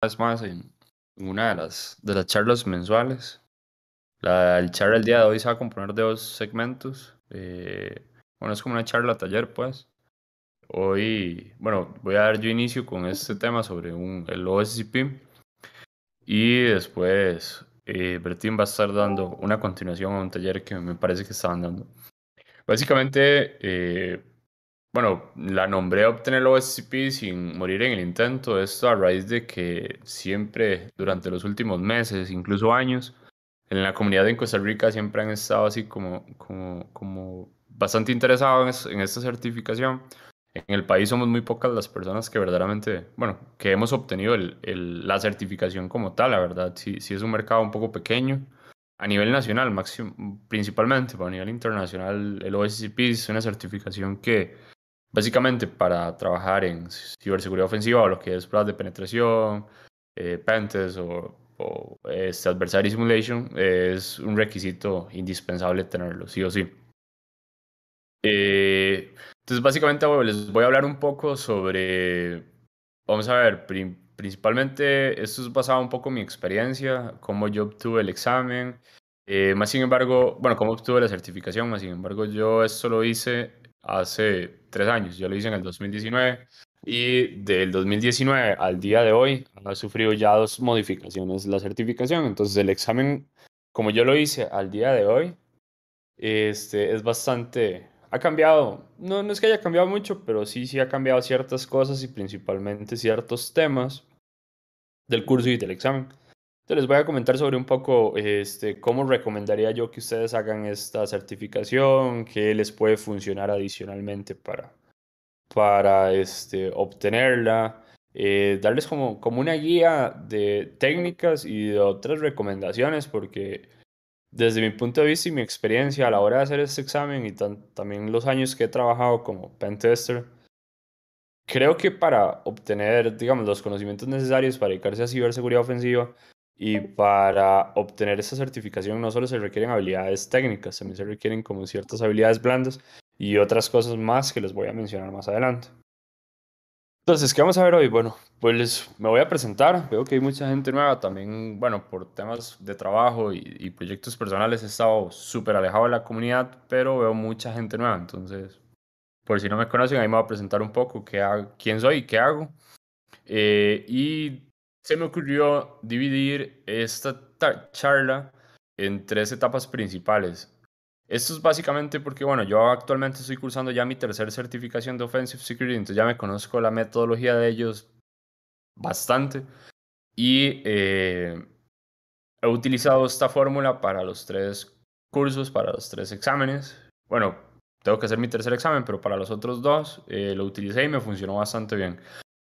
vez más en una de las charlas mensuales. El charla del día de hoy se va a componer de dos segmentos. Bueno, es como una charla taller, pues. Hoy, bueno, voy a dar yo inicio con este tema sobre el OSCP y después Bertín va a estar dando una continuación a un taller que me parece que estaban dando. Básicamente, bueno, la nombré a obtener el OSCP sin morir en el intento. Esto a raíz de que siempre, durante los últimos meses, incluso años, en la comunidad en Costa Rica siempre han estado así como bastante interesados en esta certificación. En el país somos muy pocas las personas que verdaderamente, bueno, que hemos obtenido la certificación como tal, la verdad. Sí, sí es un mercado un poco pequeño. A nivel nacional, principalmente, pero a nivel internacional, el OSCP es una certificación que básicamente para trabajar en ciberseguridad ofensiva o lo que es pruebas de penetración, pentest o adversary simulation, es un requisito indispensable tenerlo, sí o sí. Entonces, básicamente les voy a hablar un poco sobre, vamos a ver, principalmente esto es basado un poco en mi experiencia, cómo yo obtuve el examen, más sin embargo, bueno, cómo obtuve la certificación, más sin embargo, yo esto lo hice hace 3 años, yo lo hice en el 2019 y del 2019 al día de hoy ha sufrido ya dos modificaciones la certificación, entonces el examen, como yo lo hice al día de hoy, es bastante, ha cambiado, no es que haya cambiado mucho, pero sí ha cambiado ciertas cosas y principalmente ciertos temas del curso y del examen. Entonces les voy a comentar sobre un poco cómo recomendaría yo que ustedes hagan esta certificación, qué les puede funcionar adicionalmente para obtenerla, darles como una guía de técnicas y de otras recomendaciones, porque desde mi punto de vista y mi experiencia a la hora de hacer este examen y también los años que he trabajado como pentester, creo que para obtener, digamos, los conocimientos necesarios para dedicarse a ciberseguridad ofensiva y para obtener esta certificación no solo se requieren habilidades técnicas, también se requieren como ciertas habilidades blandas y otras cosas más que les voy a mencionar más adelante. Entonces, ¿qué vamos a ver hoy? Bueno, pues me voy a presentar. Veo que hay mucha gente nueva también, bueno, por temas de trabajo y proyectos personales he estado súper alejado de la comunidad, pero veo mucha gente nueva. Entonces, por si no me conocen, ahí me voy a presentar un poco quién soy y qué hago. Y se me ocurrió dividir esta charla en tres etapas principales. Esto es básicamente porque, bueno, yo actualmente estoy cursando ya mi tercera certificación de Offensive Security, entonces ya me conozco la metodología de ellos bastante y he utilizado esta fórmula para los tres cursos, para los tres exámenes. Bueno, tengo que hacer mi tercer examen, pero para los otros dos lo utilicé y me funcionó bastante bien.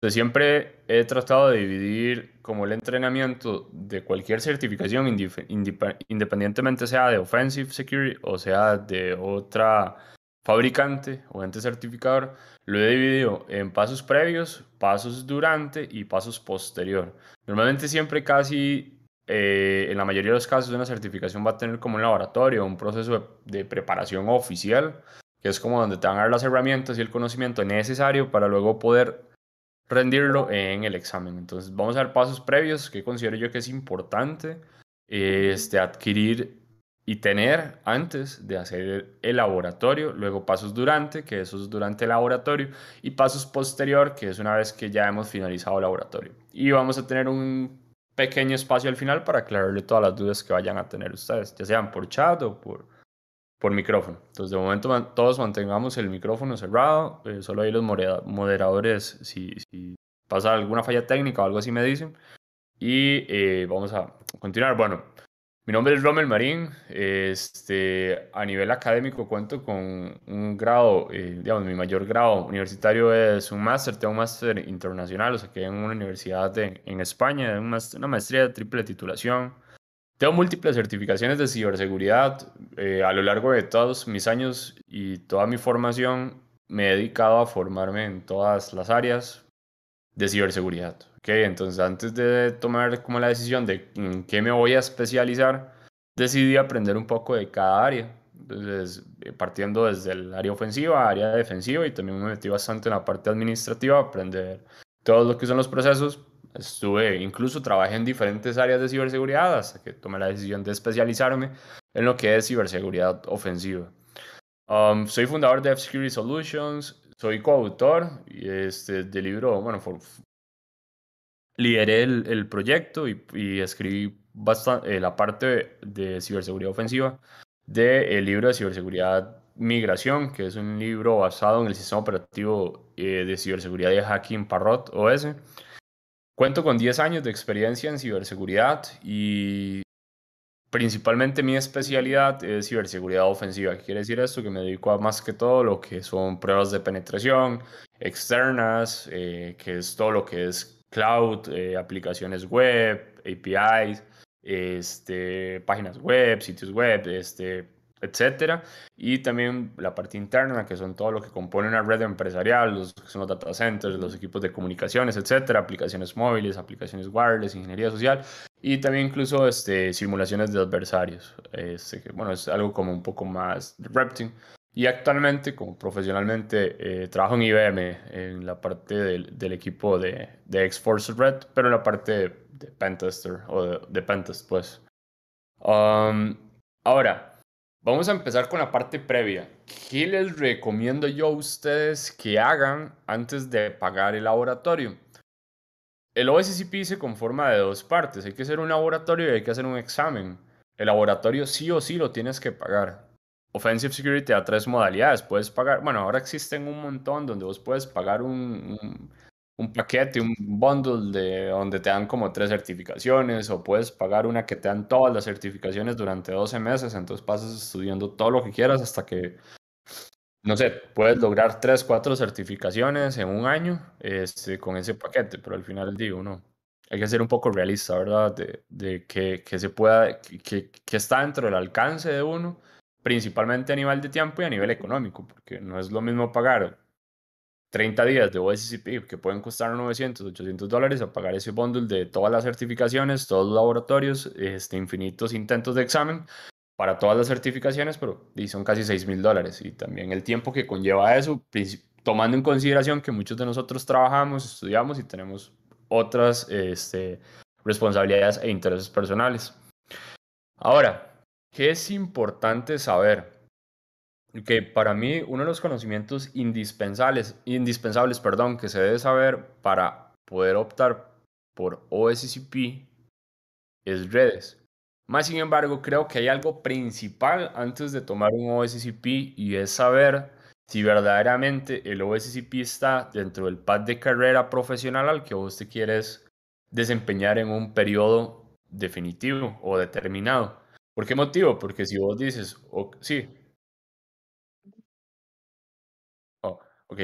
Entonces, siempre he tratado de dividir como el entrenamiento de cualquier certificación, independientemente sea de Offensive Security o sea de otra fabricante o ente certificador, lo he dividido en pasos previos, pasos durante y pasos posterior. Normalmente siempre casi, en la mayoría de los casos, una certificación va a tener como un laboratorio, un proceso de preparación oficial, que es como donde te van a dar las herramientas y el conocimiento necesario para luego poder rendirlo en el examen. Entonces, vamos a ver pasos previos que considero yo que es importante adquirir y tener antes de hacer el laboratorio, luego pasos durante, que eso es durante el laboratorio, y pasos posterior, que es una vez que ya hemos finalizado el laboratorio. Y vamos a tener un pequeño espacio al final para aclararle todas las dudas que vayan a tener ustedes, ya sean por chat o por micrófono. Entonces, de momento todos mantengamos el micrófono cerrado, solo ahí los moderadores, si pasa alguna falla técnica o algo así me dicen. Y vamos a continuar. Bueno, mi nombre es Rommel Marín. A nivel académico cuento con un grado, digamos, mi mayor grado universitario es un máster, tengo un máster internacional, o sea, que en una universidad en España, una maestría de triple titulación. Tengo múltiples certificaciones de ciberseguridad. A lo largo de todos mis años y toda mi formación me he dedicado a formarme en todas las áreas de ciberseguridad. ¿Ok? Entonces, antes de tomar como la decisión de en qué me voy a especializar, decidí aprender un poco de cada área. Entonces, partiendo desde el área ofensiva, área defensiva y también me metí bastante en la parte administrativa, aprender todo lo que son los procesos Incluso trabajé en diferentes áreas de ciberseguridad hasta que tomé la decisión de especializarme en lo que es ciberseguridad ofensiva. Soy fundador de F-Security Solutions, soy coautor del libro, bueno, lideré el proyecto y escribí bastante, la parte de ciberseguridad ofensiva del libro de ciberseguridad Migración, que es un libro basado en el sistema operativo de ciberseguridad de Hacking Parrot OS. Cuento con 10 años de experiencia en ciberseguridad y principalmente mi especialidad es ciberseguridad ofensiva. ¿Qué quiere decir esto? Que me dedico a más que todo lo que son pruebas de penetración externas, que es todo lo que es cloud, aplicaciones web, APIs, páginas web, sitios web, etcétera. Y también la parte interna, que son todo lo que compone una red empresarial, los que son los data centers, los equipos de comunicaciones, etcétera, aplicaciones móviles, aplicaciones wireless, ingeniería social y también incluso simulaciones de adversarios. Que, bueno, es algo como un poco más repting. Y actualmente, como profesionalmente, trabajo en IBM en la parte del equipo de X-Force Red, pero en la parte de Pentester o de Pentest, pues. Um, Ahora, vamos a empezar con la parte previa. ¿Qué les recomiendo yo a ustedes que hagan antes de pagar el laboratorio? El OSCP se conforma de dos partes. Hay que hacer un laboratorio y hay que hacer un examen. El laboratorio sí o sí lo tienes que pagar. Offensive Security da tres modalidades. Puedes pagar, bueno, ahora existen un montón donde vos puedes pagar un paquete, un bundle de donde te dan como tres certificaciones o puedes pagar una que te dan todas las certificaciones durante 12 meses. Entonces pasas estudiando todo lo que quieras hasta que no sé, puedes lograr 3, 4 certificaciones en un año con ese paquete, pero al final digo, no. Hay que ser un poco realista, ¿verdad? De que se pueda, que está dentro del alcance de uno, principalmente a nivel de tiempo y a nivel económico, porque no es lo mismo pagar 30 días de OSCP que pueden costar 900, $800 a pagar ese bundle de todas las certificaciones, todos los laboratorios, infinitos intentos de examen para todas las certificaciones, pero y son casi $6,000. Y también el tiempo que conlleva eso, tomando en consideración que muchos de nosotros trabajamos, estudiamos y tenemos otras responsabilidades e intereses personales. Ahora, ¿qué es importante saber? Que para mí uno de los conocimientos indispensables, perdón, que se debe saber para poder optar por OSCP es redes. Más sin embargo, creo que hay algo principal antes de tomar un OSCP y es saber si verdaderamente el OSCP está dentro del path de carrera profesional al que vos te quieres desempeñar en un periodo definitivo o determinado. ¿Por qué motivo? Porque si vos dices, sí, ok,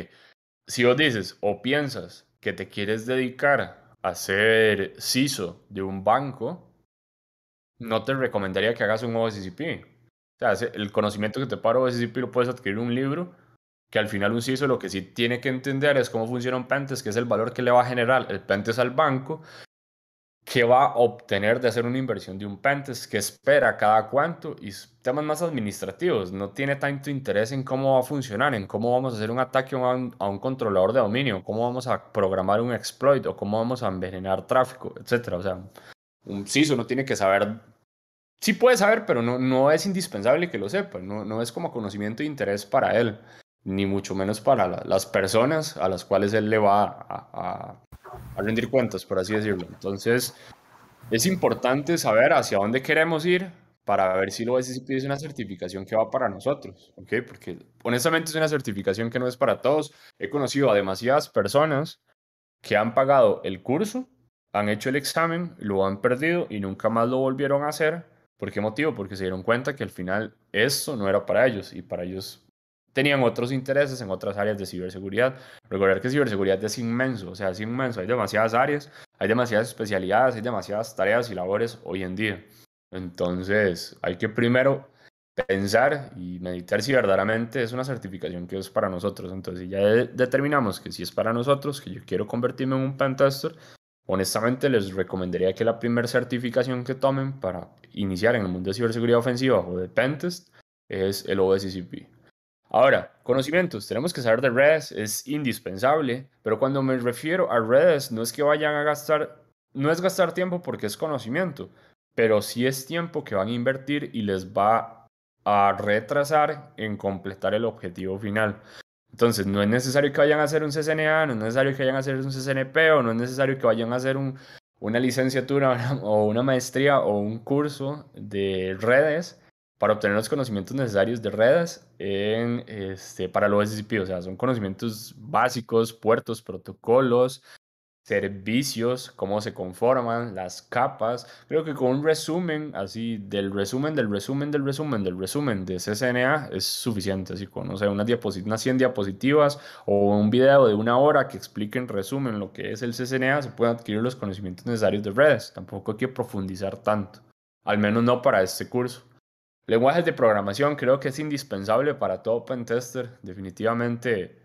si vos dices o piensas que te quieres dedicar a ser CISO de un banco, no te recomendaría que hagas un OSCP. O sea, el conocimiento que te para OSCP lo puedes adquirir en un libro, que al final un CISO lo que sí tiene que entender es cómo funciona un pentest, que es el valor que le va a generar el pentest al banco, qué va a obtener de hacer una inversión de un pentest, qué espera cada cuánto y temas más administrativos. No tiene tanto interés en cómo va a funcionar, en cómo vamos a hacer un ataque a un controlador de dominio, cómo vamos a programar un exploit o cómo vamos a envenenar tráfico, etcétera. O sea, un CISO no tiene que saber. Sí puede saber, pero no es indispensable que lo sepa. No es como conocimiento de interés para él, ni mucho menos para las personas a las cuales él le va a rendir cuentas, por así decirlo. Entonces, es importante saber hacia dónde queremos ir para ver si lo SCP es una certificación que va para nosotros, ¿ok? Porque honestamente es una certificación que no es para todos. He conocido a demasiadas personas que han pagado el curso, han hecho el examen, lo han perdido y nunca más lo volvieron a hacer. ¿Por qué motivo? Porque se dieron cuenta que al final esto no era para ellos y para ellos tenían otros intereses en otras áreas de ciberseguridad. Recordar que ciberseguridad es inmenso, o sea, es inmenso, hay demasiadas áreas, hay demasiadas especialidades, hay demasiadas tareas y labores hoy en día. Entonces, hay que primero pensar y meditar si verdaderamente es una certificación que es para nosotros. Entonces, si ya determinamos que si es para nosotros, que yo quiero convertirme en un pentester, honestamente les recomendaría que la primera certificación que tomen para iniciar en el mundo de ciberseguridad ofensiva o de pentest es el OSCP. Ahora, conocimientos, tenemos que saber de redes, es indispensable, pero cuando me refiero a redes, no es que vayan a gastar, no es gastar tiempo porque es conocimiento, pero sí es tiempo que van a invertir y les va a retrasar en completar el objetivo final. Entonces, no es necesario que vayan a hacer un CCNA, no es necesario que vayan a hacer un CCNP o no es necesario que vayan a hacer una licenciatura o una maestría o un curso de redes para obtener los conocimientos necesarios de redes para el OSCP. O sea, son conocimientos básicos, puertos, protocolos, servicios, cómo se conforman, las capas. Creo que con un resumen así del resumen de CCNA es suficiente, así con, no sé, unas 100 diapositivas o un video de 1 hora que explique en resumen lo que es el CCNA, se pueden adquirir los conocimientos necesarios de redes. Tampoco hay que profundizar tanto, al menos no para este curso. Lenguajes de programación creo que es indispensable para todo pentester. Definitivamente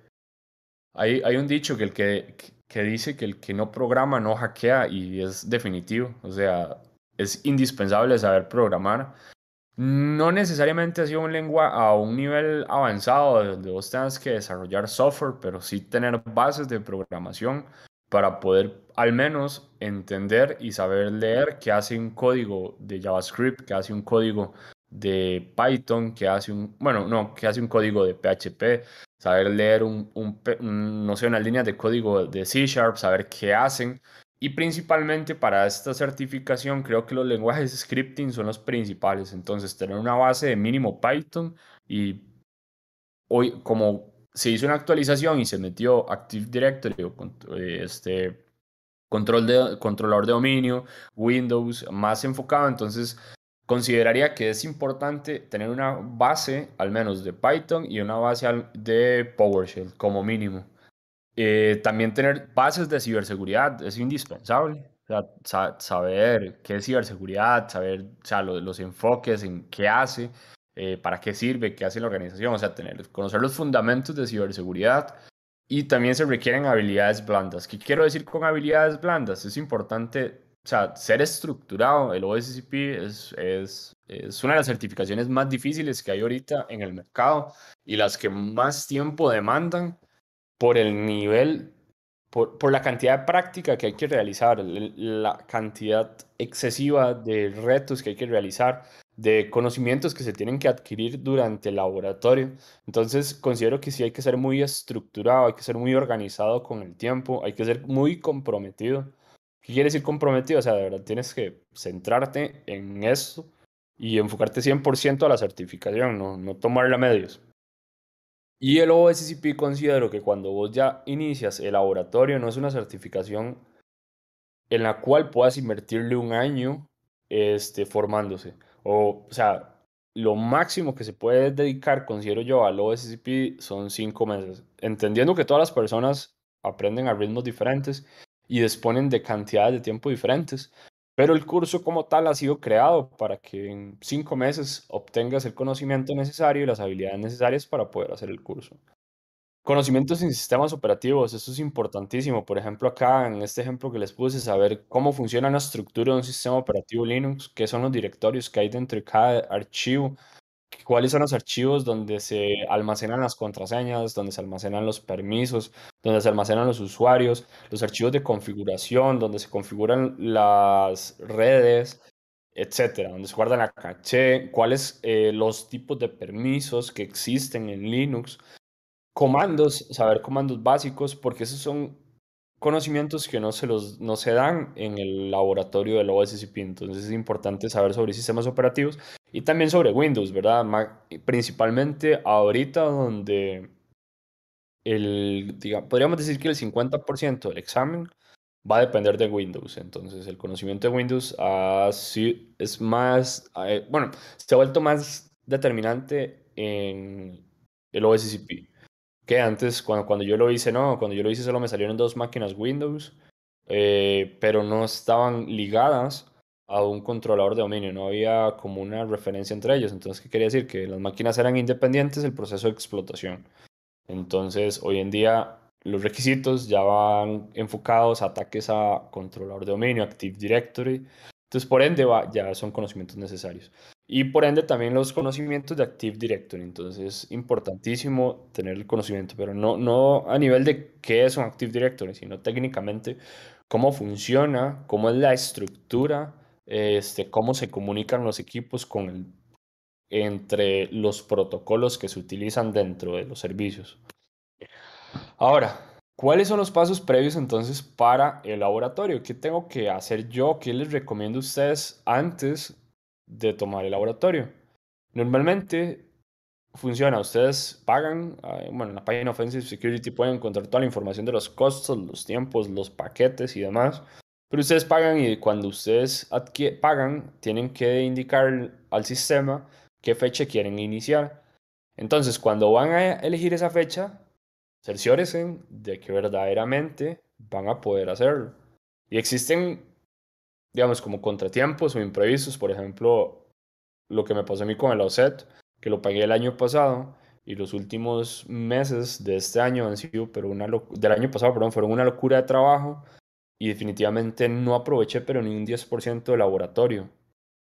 hay un dicho que dice que el que no programa no hackea y es definitivo. O sea, es indispensable saber programar. No necesariamente así a un nivel avanzado donde vos tengas que desarrollar software, pero sí tener bases de programación para poder al menos entender y saber leer qué hace un código de JavaScript, qué hace un código de Python, bueno, no, qué hace un código de PHP, saber leer no sé, unas líneas de código de C Sharp, saber qué hacen. Y principalmente para esta certificación, creo que los lenguajes scripting son los principales. Entonces, tener una base de mínimo Python y hoy, como se hizo una actualización y se metió Active Directory o controlador de dominio, Windows más enfocado, entonces consideraría que es importante tener una base al menos de Python y una base de PowerShell como mínimo. También tener bases de ciberseguridad es indispensable. O sea, saber qué es ciberseguridad, saber, o sea, los enfoques en qué hace, para qué sirve, qué hace la organización. O sea, conocer los fundamentos de ciberseguridad y también se requieren habilidades blandas. ¿Qué quiero decir con habilidades blandas? Es importante, o sea, ser estructurado. El OSCP es una de las certificaciones más difíciles que hay ahorita en el mercado y las que más tiempo demandan por el nivel, por la cantidad de práctica que hay que realizar, la cantidad excesiva de retos que hay que realizar, de conocimientos que se tienen que adquirir durante el laboratorio. Entonces, considero que sí hay que ser muy estructurado, hay que ser muy organizado con el tiempo, hay que ser muy comprometido. ¿Qué quiere decir comprometido? O sea, de verdad tienes que centrarte en eso y enfocarte 100% a la certificación, no tomarla a medios. Y el OSCP considero que cuando vos ya inicias el laboratorio no es una certificación en la cual puedas invertirle un año formándose. O sea, lo máximo que se puede dedicar, considero yo, al OSCP son 5 meses. Entendiendo que todas las personas aprenden a ritmos diferentes y disponen de cantidades de tiempo diferentes. Pero el curso como tal ha sido creado para que en 5 meses obtengas el conocimiento necesario y las habilidades necesarias para poder hacer el curso. Conocimientos en sistemas operativos, eso es importantísimo. Por ejemplo, acá en este ejemplo que les puse, saber cómo funciona la estructura de un sistema operativo Linux, qué son los directorios que hay dentro de cada archivo, cuáles son los archivos donde se almacenan las contraseñas, donde se almacenan los permisos, donde se almacenan los usuarios, los archivos de configuración, donde se configuran las redes, etcétera, donde se guarda la caché, cuáles los tipos de permisos que existen en Linux. Comandos, saber comandos básicos, porque esos son conocimientos que no se dan en el laboratorio del OSCP. Entonces es importante saber sobre sistemas operativos y también sobre Windows, ¿verdad? Principalmente ahorita donde podríamos decir que el 50% del examen va a depender de Windows. Entonces el conocimiento de Windows sí es más, bueno, se ha vuelto más determinante en el OSCP. Que antes, cuando yo lo hice, no, cuando yo lo hice solo me salieron dos máquinas Windows, pero no estaban ligadas a un controlador de dominio, no había como una referencia entre ellos. Entonces, ¿qué quería decir? Que las máquinas eran independientes del proceso de explotación. Entonces, hoy en día los requisitos ya van enfocados a ataques a controlador de dominio, Active Directory. Entonces, por ende, ya son conocimientos necesarios. y por ende también los conocimientos de Active Directory. Entonces es importantísimo tener el conocimiento, pero no a nivel de qué es un Active Directory, sino técnicamente cómo funciona, cómo es la estructura, cómo se comunican los equipos entre los protocolos que se utilizan dentro de los servicios. Ahora, ¿cuáles son los pasos previos entonces para el laboratorio? ¿Qué tengo que hacer yo? ¿Qué les recomiendo a ustedes antes de tomar el laboratorio? Normalmente funciona, ustedes pagan, bueno, en la página Offensive Security pueden encontrar toda la información de los costos, los tiempos, los paquetes y demás, pero ustedes pagan y cuando ustedes pagan, tienen que indicar al sistema qué fecha quieren iniciar. Entonces, cuando van a elegir esa fecha, cerciórense de que verdaderamente van a poder hacerlo. Y existen, digamos, como contratiempos o imprevistos, por ejemplo, lo que me pasó a mí con el OSET, que lo pagué el año pasado y los últimos meses de este año han sido, pero del año pasado, perdón, fueron una locura de trabajo y definitivamente no aproveché, pero ni un 10% de laboratorio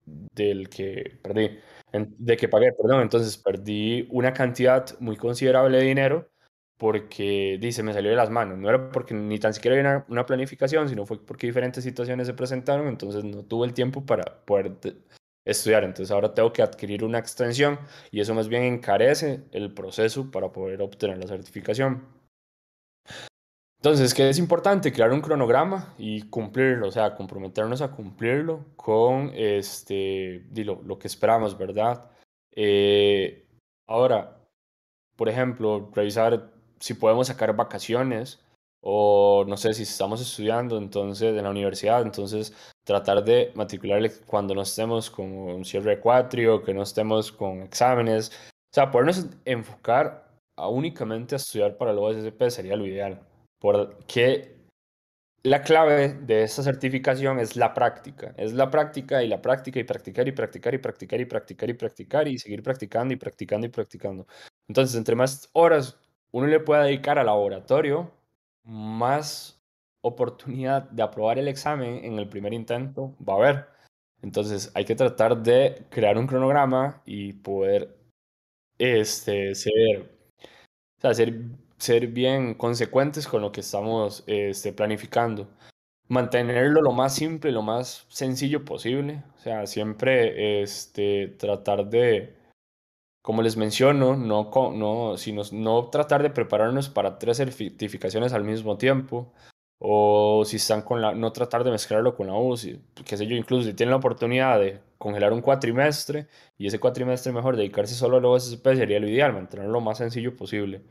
del que perdí, de que pagué, perdón. Entonces perdí una cantidad muy considerable de dinero porque dice, me salió de las manos. No era porque ni tan siquiera había una planificación, sino fue porque diferentes situaciones se presentaron, entonces no tuve el tiempo para poder estudiar. Entonces ahora tengo que adquirir una extensión y eso más bien encarece el proceso para poder obtener la certificación. Entonces, ¿qué es importante? Crear un cronograma y cumplirlo, o sea, comprometernos a cumplirlo con lo que esperamos, ¿verdad? Eh, Ahora, por ejemplo, revisar si podemos sacar vacaciones o no sé si estamos estudiando entonces en la universidad, entonces tratar de matricularle cuando no estemos con un cierre de cuatrio, que no estemos con exámenes, o sea, podernos enfocar únicamente a estudiar para el OSCP sería lo ideal, porque la clave de esta certificación es la práctica y la práctica y practicar y practicar y practicar y practicar y practicar y seguir practicando y practicando y practicando. Entonces, entre más horas uno le pueda dedicar al laboratorio, más oportunidad de aprobar el examen en el primer intento va a haber. Entonces, hay que tratar de crear un cronograma y poder ser, o sea, ser bien consecuentes con lo que estamos planificando. Mantenerlo lo más simple, lo más sencillo posible. O sea, siempre tratar de, como les menciono, no tratar de prepararnos para tres certificaciones al mismo tiempo. O si están no tratar de mezclarlo con la U, qué sé yo, incluso si tienen la oportunidad de congelar un cuatrimestre y ese cuatrimestre mejor dedicarse solo a la OSCP sería lo ideal, mantenerlo lo más sencillo posible.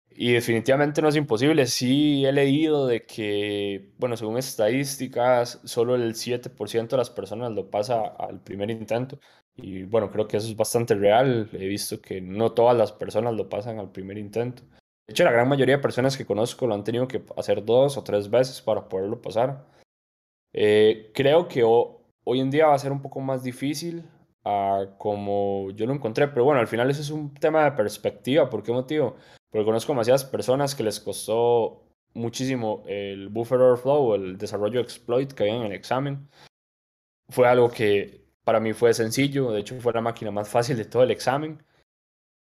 Y definitivamente no es imposible. Sí he leído de que, bueno, según estadísticas, solo el 7% de las personas lo pasa al primer intento. Y bueno, creo que eso es bastante real. He visto que no todas las personas lo pasan al primer intento. De hecho, la gran mayoría de personas que conozco lo han tenido que hacer 2 o 3 veces para poderlo pasar. Creo que hoy en día va a ser un poco más difícil como yo lo encontré, pero bueno, al final eso es un tema de perspectiva. ¿Por qué motivo? Porque conozco demasiadas personas que les costó muchísimo el buffer overflow o el desarrollo exploit que había en el examen. Fue algo que para mí fue sencillo, de hecho fue la máquina más fácil de todo el examen.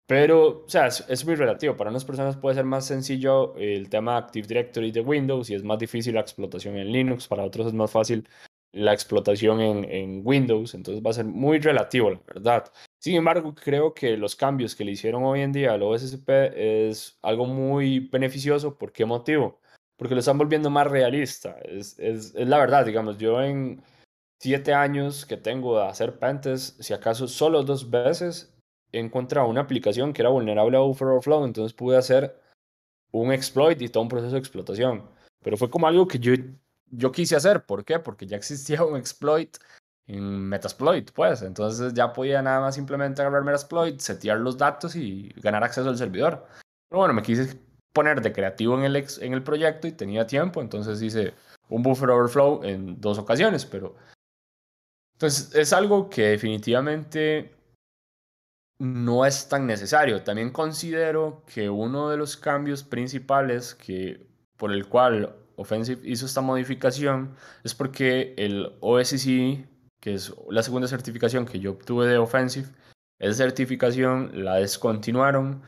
Pero, o sea, es muy relativo. Para unas personas puede ser más sencillo el tema Active Directory de Windows y es más difícil la explotación en Linux. Para otros es más fácil la explotación en Windows. Entonces va a ser muy relativo, la verdad. Sin embargo, creo que los cambios que le hicieron hoy en día al OSCP es algo muy beneficioso. ¿Por qué motivo? Porque lo están volviendo más realista. Es la verdad, digamos, yo en 7 años que tengo de hacer pentest, si acaso solo 2 veces he encontrado una aplicación que era vulnerable a buffer overflow, entonces pude hacer un exploit y todo un proceso de explotación. Pero fue como algo que yo quise hacer. ¿Por qué? Porque ya existía un exploit en Metasploit, pues. Entonces ya podía nada más simplemente agarrar Metasploit, setear los datos y ganar acceso al servidor. Pero bueno, me quise poner de creativo en el proyecto y tenía tiempo, entonces hice un buffer overflow en 2 ocasiones, pero entonces es algo que definitivamente no es tan necesario. También considero que uno de los cambios principales por el cual Offensive hizo esta modificación es porque el OSC que es la segunda certificación que yo obtuve de Offensive, esa certificación la descontinuaron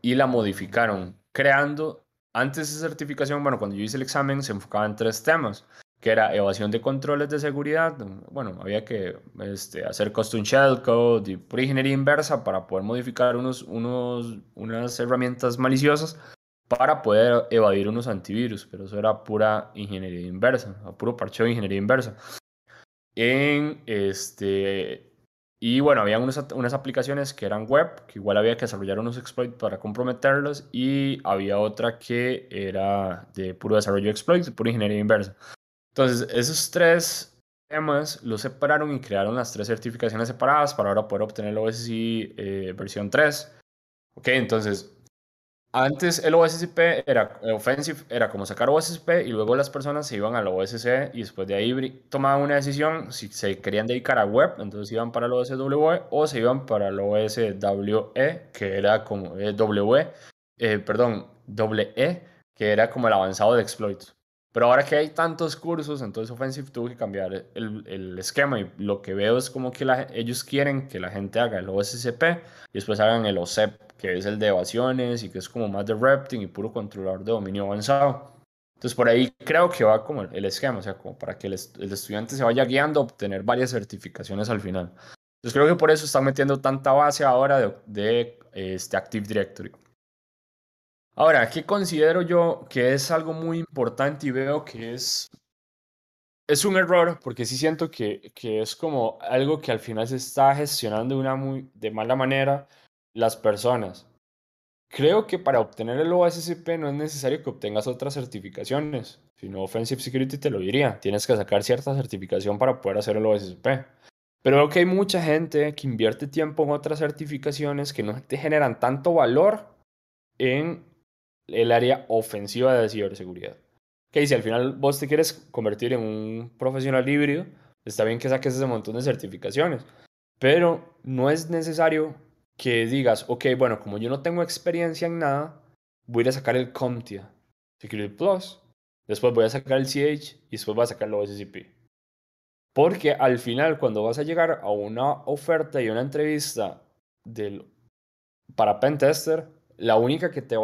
y la modificaron, creando, antes de esa certificación, bueno, cuando yo hice el examen se enfocaba en tres temas, que era evasión de controles de seguridad, bueno, había que hacer custom shellcode y pura ingeniería inversa para poder modificar unas herramientas maliciosas para poder evadir unos antivirus, pero eso era pura ingeniería inversa, puro parcheo de ingeniería inversa. En y bueno, había unas aplicaciones que eran web, que igual había que desarrollar unos exploits para comprometerlos, y había otra que era de puro desarrollo de exploits, de pura ingeniería inversa. Entonces, esos tres temas los separaron y crearon las tres certificaciones separadas para ahora poder obtener el OSI versión 3. Ok, entonces antes el OSCP era Offensive, era como sacar OSCP y luego las personas se iban a la OSC y después de ahí tomaban una decisión si se querían dedicar a web, entonces iban para el OSWE o se iban para el OSWE, que era como doble E, que era como el avanzado de exploits. Pero ahora que hay tantos cursos, entonces Offensive tuvo que cambiar el esquema y lo que veo es como que ellos quieren que la gente haga el OSCP y después hagan el OSEP, que es el de evasiones y que es como más de repting y puro controlador de dominio avanzado. Entonces por ahí creo que va como el esquema, o sea, como para que el estudiante se vaya guiando a obtener varias certificaciones al final. Entonces creo que por eso están metiendo tanta base ahora de Active Directory. Ahora, ¿qué considero yo que es algo muy importante y veo que es un error? Porque sí siento que es como algo que al final se está gestionando de mala manera las personas. Creo que para obtener el OSCP no es necesario que obtengas otras certificaciones. Si no, Offensive Security te lo diría. Tienes que sacar cierta certificación para poder hacer el OSCP. Pero veo que hay mucha gente que invierte tiempo en otras certificaciones que no te generan tanto valor en el área ofensiva de ciberseguridad. Que si al final vos te quieres convertir en un profesional híbrido, está bien que saques ese montón de certificaciones, pero no es necesario que digas, ok, bueno, como yo no tengo experiencia en nada, voy a ir a sacar el CompTIA, Security Plus, después voy a sacar el CH y después voy a sacar el OSCP. Porque al final, cuando vas a llegar a una oferta y una entrevista para Pentester, la única que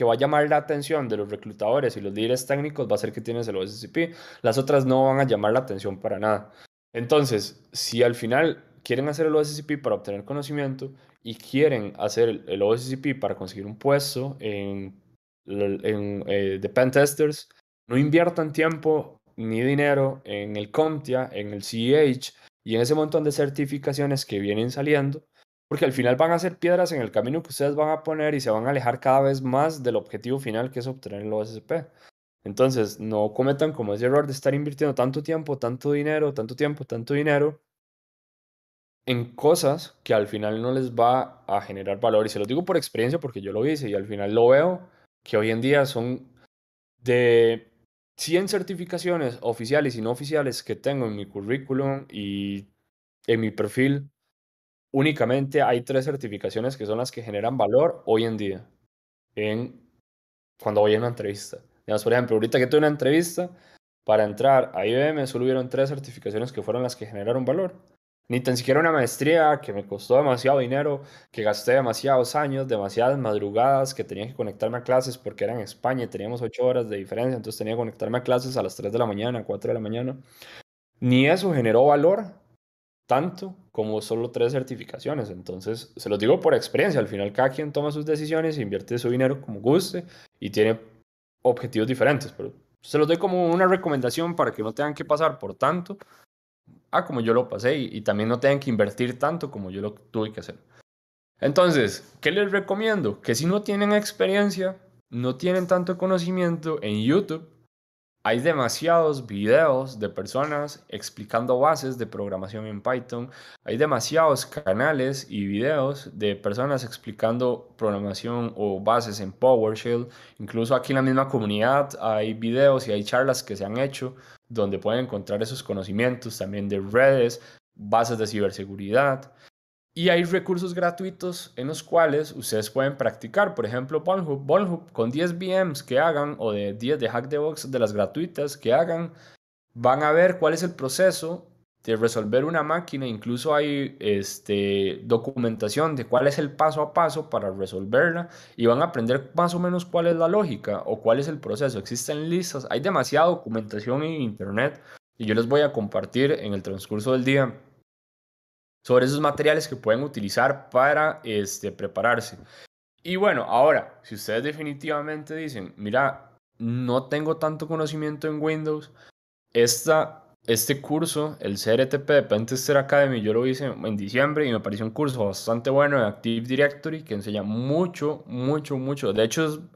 va a llamar la atención de los reclutadores y los líderes técnicos va a ser que tienes el OSCP. Las otras no van a llamar la atención para nada. Entonces, si al final quieren hacer el OSCP para obtener conocimiento y quieren hacer el OSCP para conseguir un puesto de Pentesters, no inviertan tiempo ni dinero en el CompTIA, en el CEH y en ese montón de certificaciones que vienen saliendo, porque al final van a ser piedras en el camino que ustedes van a poner y se van a alejar cada vez más del objetivo final, que es obtener el OSCP. Entonces, no cometan como ese error de estar invirtiendo tanto tiempo, tanto dinero, tanto tiempo, tanto dinero en cosas que al final no les va a generar valor. Y se lo digo por experiencia porque yo lo hice y al final lo veo que hoy en día son de 100 certificaciones oficiales y no oficiales que tengo en mi currículum y en mi perfil. Únicamente hay tres certificaciones que son las que generan valor hoy en día cuando voy a una entrevista. Digamos, por ejemplo, ahorita que tuve una entrevista para entrar a IBM, solo hubieron tres certificaciones que fueron las que generaron valor. Ni tan siquiera una maestría que me costó demasiado dinero, que gasté demasiados años, demasiadas madrugadas, que tenía que conectarme a clases porque era en España y teníamos 8 horas de diferencia, entonces tenía que conectarme a clases a las 3 de la mañana, 4 de la mañana. Ni eso generó valor tanto como solo tres certificaciones. Entonces, se los digo por experiencia, al final cada quien toma sus decisiones, invierte su dinero como guste y tiene objetivos diferentes, pero se los doy como una recomendación para que no tengan que pasar por tanto, como yo lo pasé y también no tengan que invertir tanto como yo lo tuve que hacer. Entonces, ¿qué les recomiendo? Que si no tienen experiencia, no tienen tanto conocimiento en YouTube, hay demasiados videos de personas explicando bases de programación en Python. Hay demasiados canales y videos de personas explicando programación o bases en PowerShell. Incluso aquí en la misma comunidad hay videos y hay charlas que se han hecho donde pueden encontrar esos conocimientos también de redes, bases de ciberseguridad. Y hay recursos gratuitos en los cuales ustedes pueden practicar. Por ejemplo, Pornhub con 10 VMs que hagan o de 10 de Hack the Box de las gratuitas que hagan, van a ver cuál es el proceso de resolver una máquina, incluso hay documentación de cuál es el paso a paso para resolverla y van a aprender más o menos cuál es la lógica o cuál es el proceso. Existen listas, hay demasiada documentación en internet y yo les voy a compartir en el transcurso del día sobre esos materiales que pueden utilizar para prepararse. Y bueno, ahora, si ustedes definitivamente dicen, mira, no tengo tanto conocimiento en Windows, este curso, el CRTP de Pentester Academy, yo lo hice en diciembre y me pareció un curso bastante bueno de Active Directory que enseña mucho, mucho, mucho. De hecho,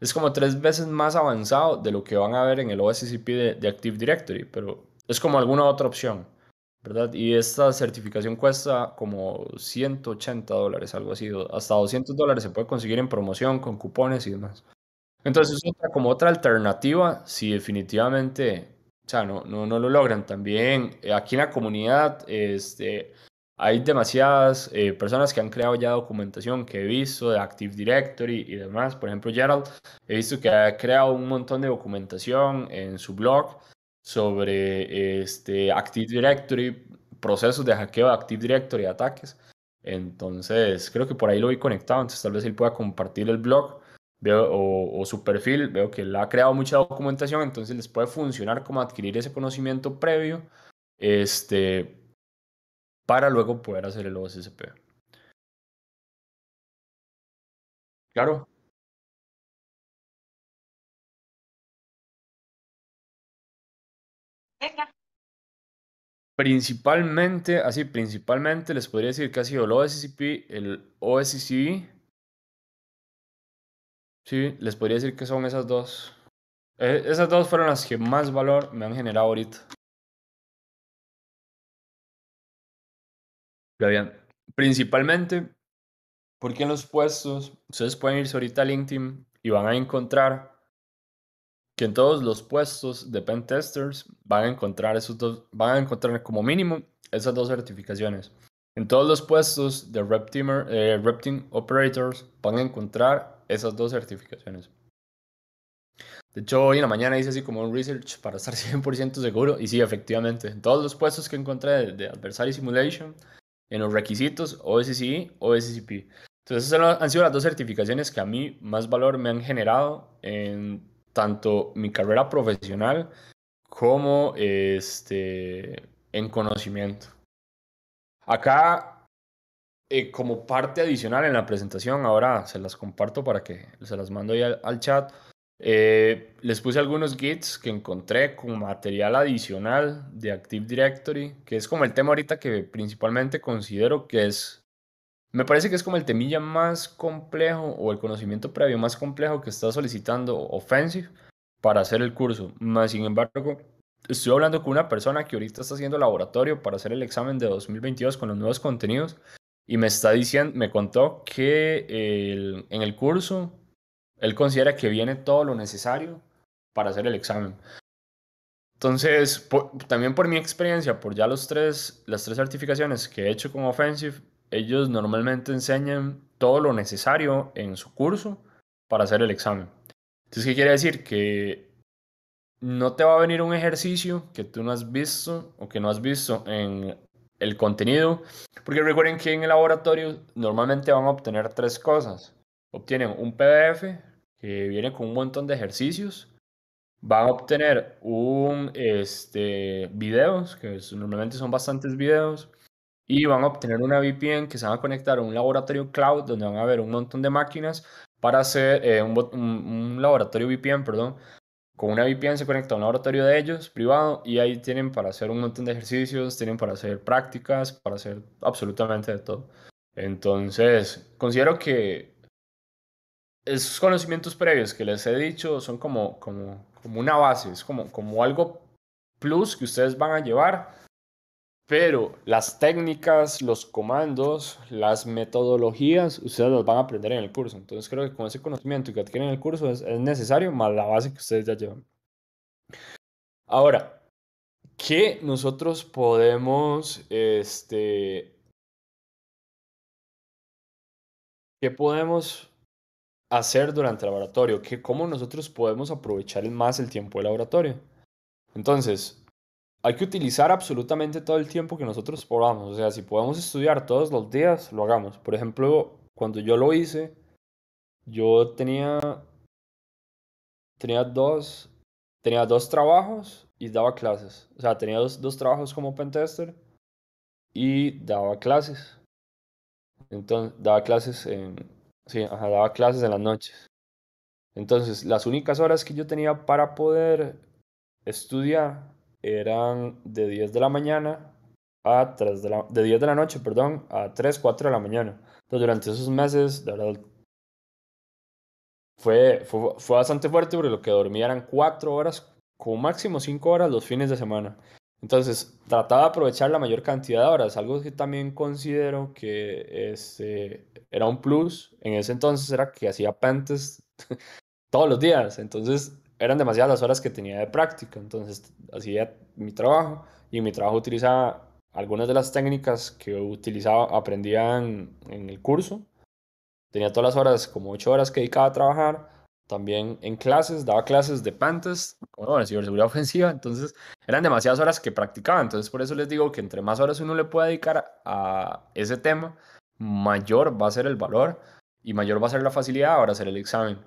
es como 3 veces más avanzado de lo que van a ver en el OSCP de Active Directory, pero es como alguna otra opción, ¿verdad? Y esta certificación cuesta como $180, algo así, hasta $200 se puede conseguir en promoción con cupones y demás. Entonces, como otra alternativa, si definitivamente, o sea, no lo logran. También aquí en la comunidad hay demasiadas personas que han creado ya documentación que he visto de Active Directory y demás. Por ejemplo, Gerald, he visto que ha creado un montón de documentación en su blog sobre Active Directory, procesos de hackeo de Active Directory, ataques. Entonces, creo que por ahí lo vi conectado, entonces tal vez él pueda compartir el blog. Veo, o su perfil, veo que él ha creado mucha documentación, entonces les puede funcionar como adquirir ese conocimiento previo, este, para luego poder hacer el OSCP. Claro. Principalmente, así, principalmente les podría decir que ha sido el OSCP, el OSCE, sí, les podría decir que son esas dos. Esas dos fueron las que más valor me han generado ahorita. Ya bien. Principalmente porque en los puestos, ustedes pueden irse ahorita a LinkedIn y van a encontrar que en todos los puestos de pen testers van a encontrar van a encontrar como mínimo esas dos certificaciones. En todos los puestos de Red Team Operators van a encontrar esas dos certificaciones. De hecho, hoy en la mañana hice así como un research para estar 100% seguro. Y sí, efectivamente, en todos los puestos que encontré de Adversary Simulation, en los requisitos OSCE, OSCP. Entonces, esas han sido las dos certificaciones que a mí más valor me han generado en tanto mi carrera profesional como en conocimiento. Acá, como parte adicional en la presentación, ahora se las comparto para que se las mando ahí al chat. Les puse algunos Gits que encontré con material adicional de Active Directory, que es como el tema ahorita que principalmente considero que me parece que es como el temilla más complejo o el conocimiento previo más complejo que está solicitando Offensive para hacer el curso. Más sin embargo, estoy hablando con una persona que ahorita está haciendo laboratorio para hacer el examen de 2022 con los nuevos contenidos y me está diciendo, me contó que en el curso él considera que viene todo lo necesario para hacer el examen. Entonces, también por mi experiencia, por ya las tres certificaciones que he hecho con Offensive, ellos normalmente enseñan todo lo necesario en su curso para hacer el examen. Entonces, ¿qué quiere decir? Que no te va a venir un ejercicio que tú no has visto o que no has visto en el contenido, porque recuerden que en el laboratorio normalmente van a obtener tres cosas. Obtienen un PDF que viene con un montón de ejercicios, van a obtener videos, que normalmente son bastantes videos, y van a obtener una VPN que se van a conectar a un laboratorio cloud donde van a ver un montón de máquinas para hacer un laboratorio VPN, perdón. Con una VPN se conecta a un laboratorio de ellos, privado, y ahí tienen para hacer un montón de ejercicios, tienen para hacer prácticas, para hacer absolutamente de todo. Entonces, considero que esos conocimientos previos que les he dicho son como una base, es como algo plus que ustedes van a llevar, pero las técnicas, los comandos, las metodologías, ustedes las van a aprender en el curso. Entonces creo que con ese conocimiento que adquieren en el curso es necesario, más la base que ustedes ya llevan. Ahora, ¿qué nosotros qué podemos hacer durante el laboratorio? ¿Cómo nosotros podemos aprovechar más el tiempo del laboratorio? Entonces, hay que utilizar absolutamente todo el tiempo que nosotros podamos. O sea, si podemos estudiar todos los días, lo hagamos. Por ejemplo, cuando yo lo hice, yo tenía dos, tenía dos trabajos y daba clases. O sea, tenía dos trabajos como pentester y daba clases. Entonces, sí, ajá, daba clases en las noches. Entonces, las únicas horas que yo tenía para poder estudiar eran de 10 de la mañana de 10 de la noche, perdón, a 3 4 de la mañana. Entonces, durante esos meses, de verdad, fue bastante fuerte porque lo que dormía eran 4 horas, como máximo 5 horas los fines de semana. Entonces, trataba de aprovechar la mayor cantidad de horas. Algo que también considero que era un plus en ese entonces era que hacía pentes todos los días. Entonces eran demasiadas las horas que tenía de práctica. Entonces hacía mi trabajo y en mi trabajo utilizaba algunas de las técnicas que aprendía en el curso. Tenía todas las horas, como 8 horas que dedicaba a trabajar. También en clases, daba clases de Pantas, como de ciberseguridad ofensiva. Entonces eran demasiadas horas que practicaba. Entonces por eso les digo que entre más horas uno le pueda dedicar a ese tema, mayor va a ser el valor y mayor va a ser la facilidad para hacer el examen.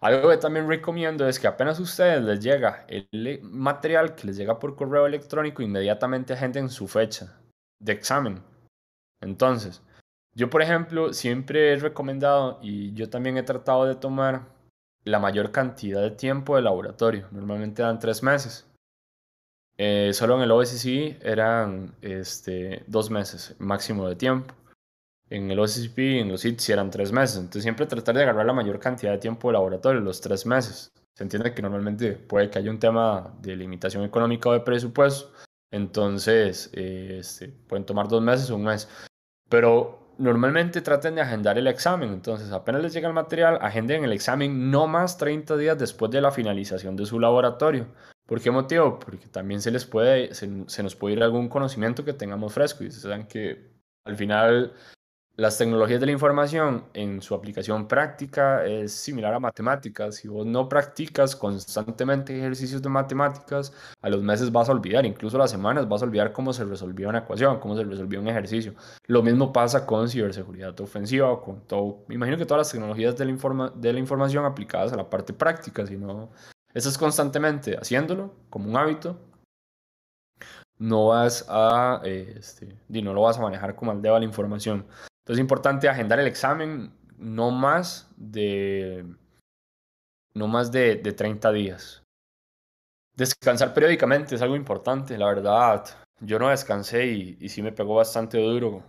Algo que también recomiendo es que apenas a ustedes les llega el material que les llega por correo electrónico, inmediatamente agenden su fecha de examen. Entonces, yo por ejemplo siempre he recomendado y yo también he tratado de tomar la mayor cantidad de tiempo de laboratorio. Normalmente dan 3 meses. Solo en el OSCE eran 2 meses máximo de tiempo. En el OSCP, en los SITS, eran 3 meses. Entonces, siempre tratar de agarrar la mayor cantidad de tiempo de laboratorio, los 3 meses. Se entiende que normalmente puede que haya un tema de limitación económica o de presupuesto. Entonces, pueden tomar 2 meses o un mes. Pero normalmente traten de agendar el examen. Entonces, apenas les llega el material, agenden el examen no más 30 días después de la finalización de su laboratorio. ¿Por qué motivo? Porque también se nos puede ir algún conocimiento que tengamos fresco. Y ustedes saben que al final las tecnologías de la información en su aplicación práctica es similar a matemáticas. Si vos no practicas constantemente ejercicios de matemáticas, a los meses vas a olvidar, incluso a las semanas vas a olvidar cómo se resolvió una ecuación, cómo se resolvió un ejercicio. Lo mismo pasa con ciberseguridad ofensiva o con todo. Me imagino que todas las tecnologías de la información aplicadas a la parte práctica, si no estás constantemente haciéndolo como un hábito, no vas no lo vas a manejar como al dedo a la información. Entonces es importante agendar el examen no más de 30 días. Descansar periódicamente es algo importante, la verdad. Yo no descansé y sí me pegó bastante duro.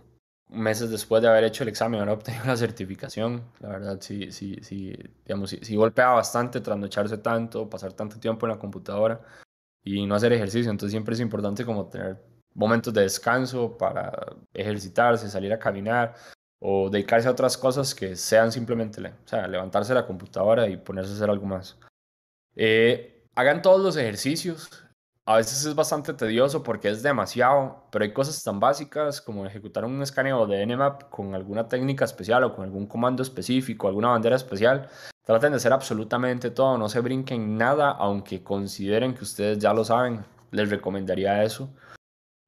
Meses después de haber hecho el examen, haber obtenido la certificación, la verdad sí, sí, sí, digamos, sí, sí golpea bastante trasnocharse tanto, pasar tanto tiempo en la computadora y no hacer ejercicio. Entonces siempre es importante como tener momentos de descanso para ejercitarse, salir a caminar o dedicarse a otras cosas que sean simplemente, o sea, levantarse de la computadora y ponerse a hacer algo más. Hagan todos los ejercicios. A veces es bastante tedioso porque es demasiado, pero hay cosas tan básicas como ejecutar un escaneo de Nmap con alguna técnica especial o con algún comando específico, alguna bandera especial. Traten de hacer absolutamente todo, no se brinquen nada, aunque consideren que ustedes ya lo saben. Les recomendaría eso.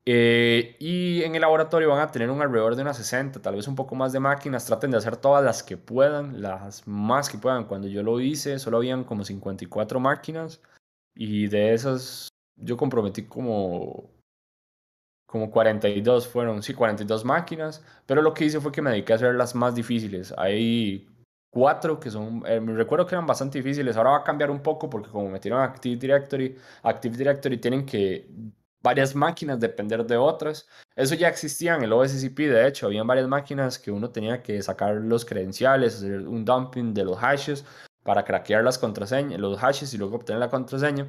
Y en el laboratorio van a tener un alrededor de unas 60, tal vez un poco más de máquinas. Traten de hacer todas las que puedan, las más que puedan. Cuando yo lo hice, solo habían como 54 máquinas y de esas yo comprometí como 42 fueron, sí, 42 máquinas, pero lo que hice fue que me dediqué a hacer las más difíciles. Hay cuatro que son, me recuerdo que eran bastante difíciles, ahora va a cambiar un poco porque como metieron Active Directory tienen que varias máquinas depender de otras. Eso ya existía en el OSCP, de hecho, habían varias máquinas que uno tenía que sacar los credenciales, hacer un dumping de los hashes para craquear las contraseñas, los hashes y luego obtener la contraseña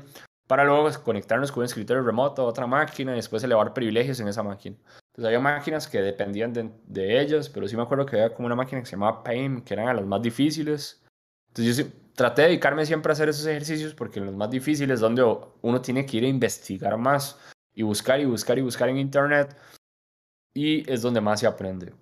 para luego conectarnos con un escritorio remoto a otra máquina y después elevar privilegios en esa máquina. Entonces había máquinas que dependían de ellas, pero sí me acuerdo que había como una máquina que se llamaba Paim, que eran las más difíciles. Entonces yo sí, traté de dedicarme siempre a hacer esos ejercicios porque en los más difíciles es donde uno tiene que ir a investigar más y buscar y buscar y buscar en internet y es donde más se aprende.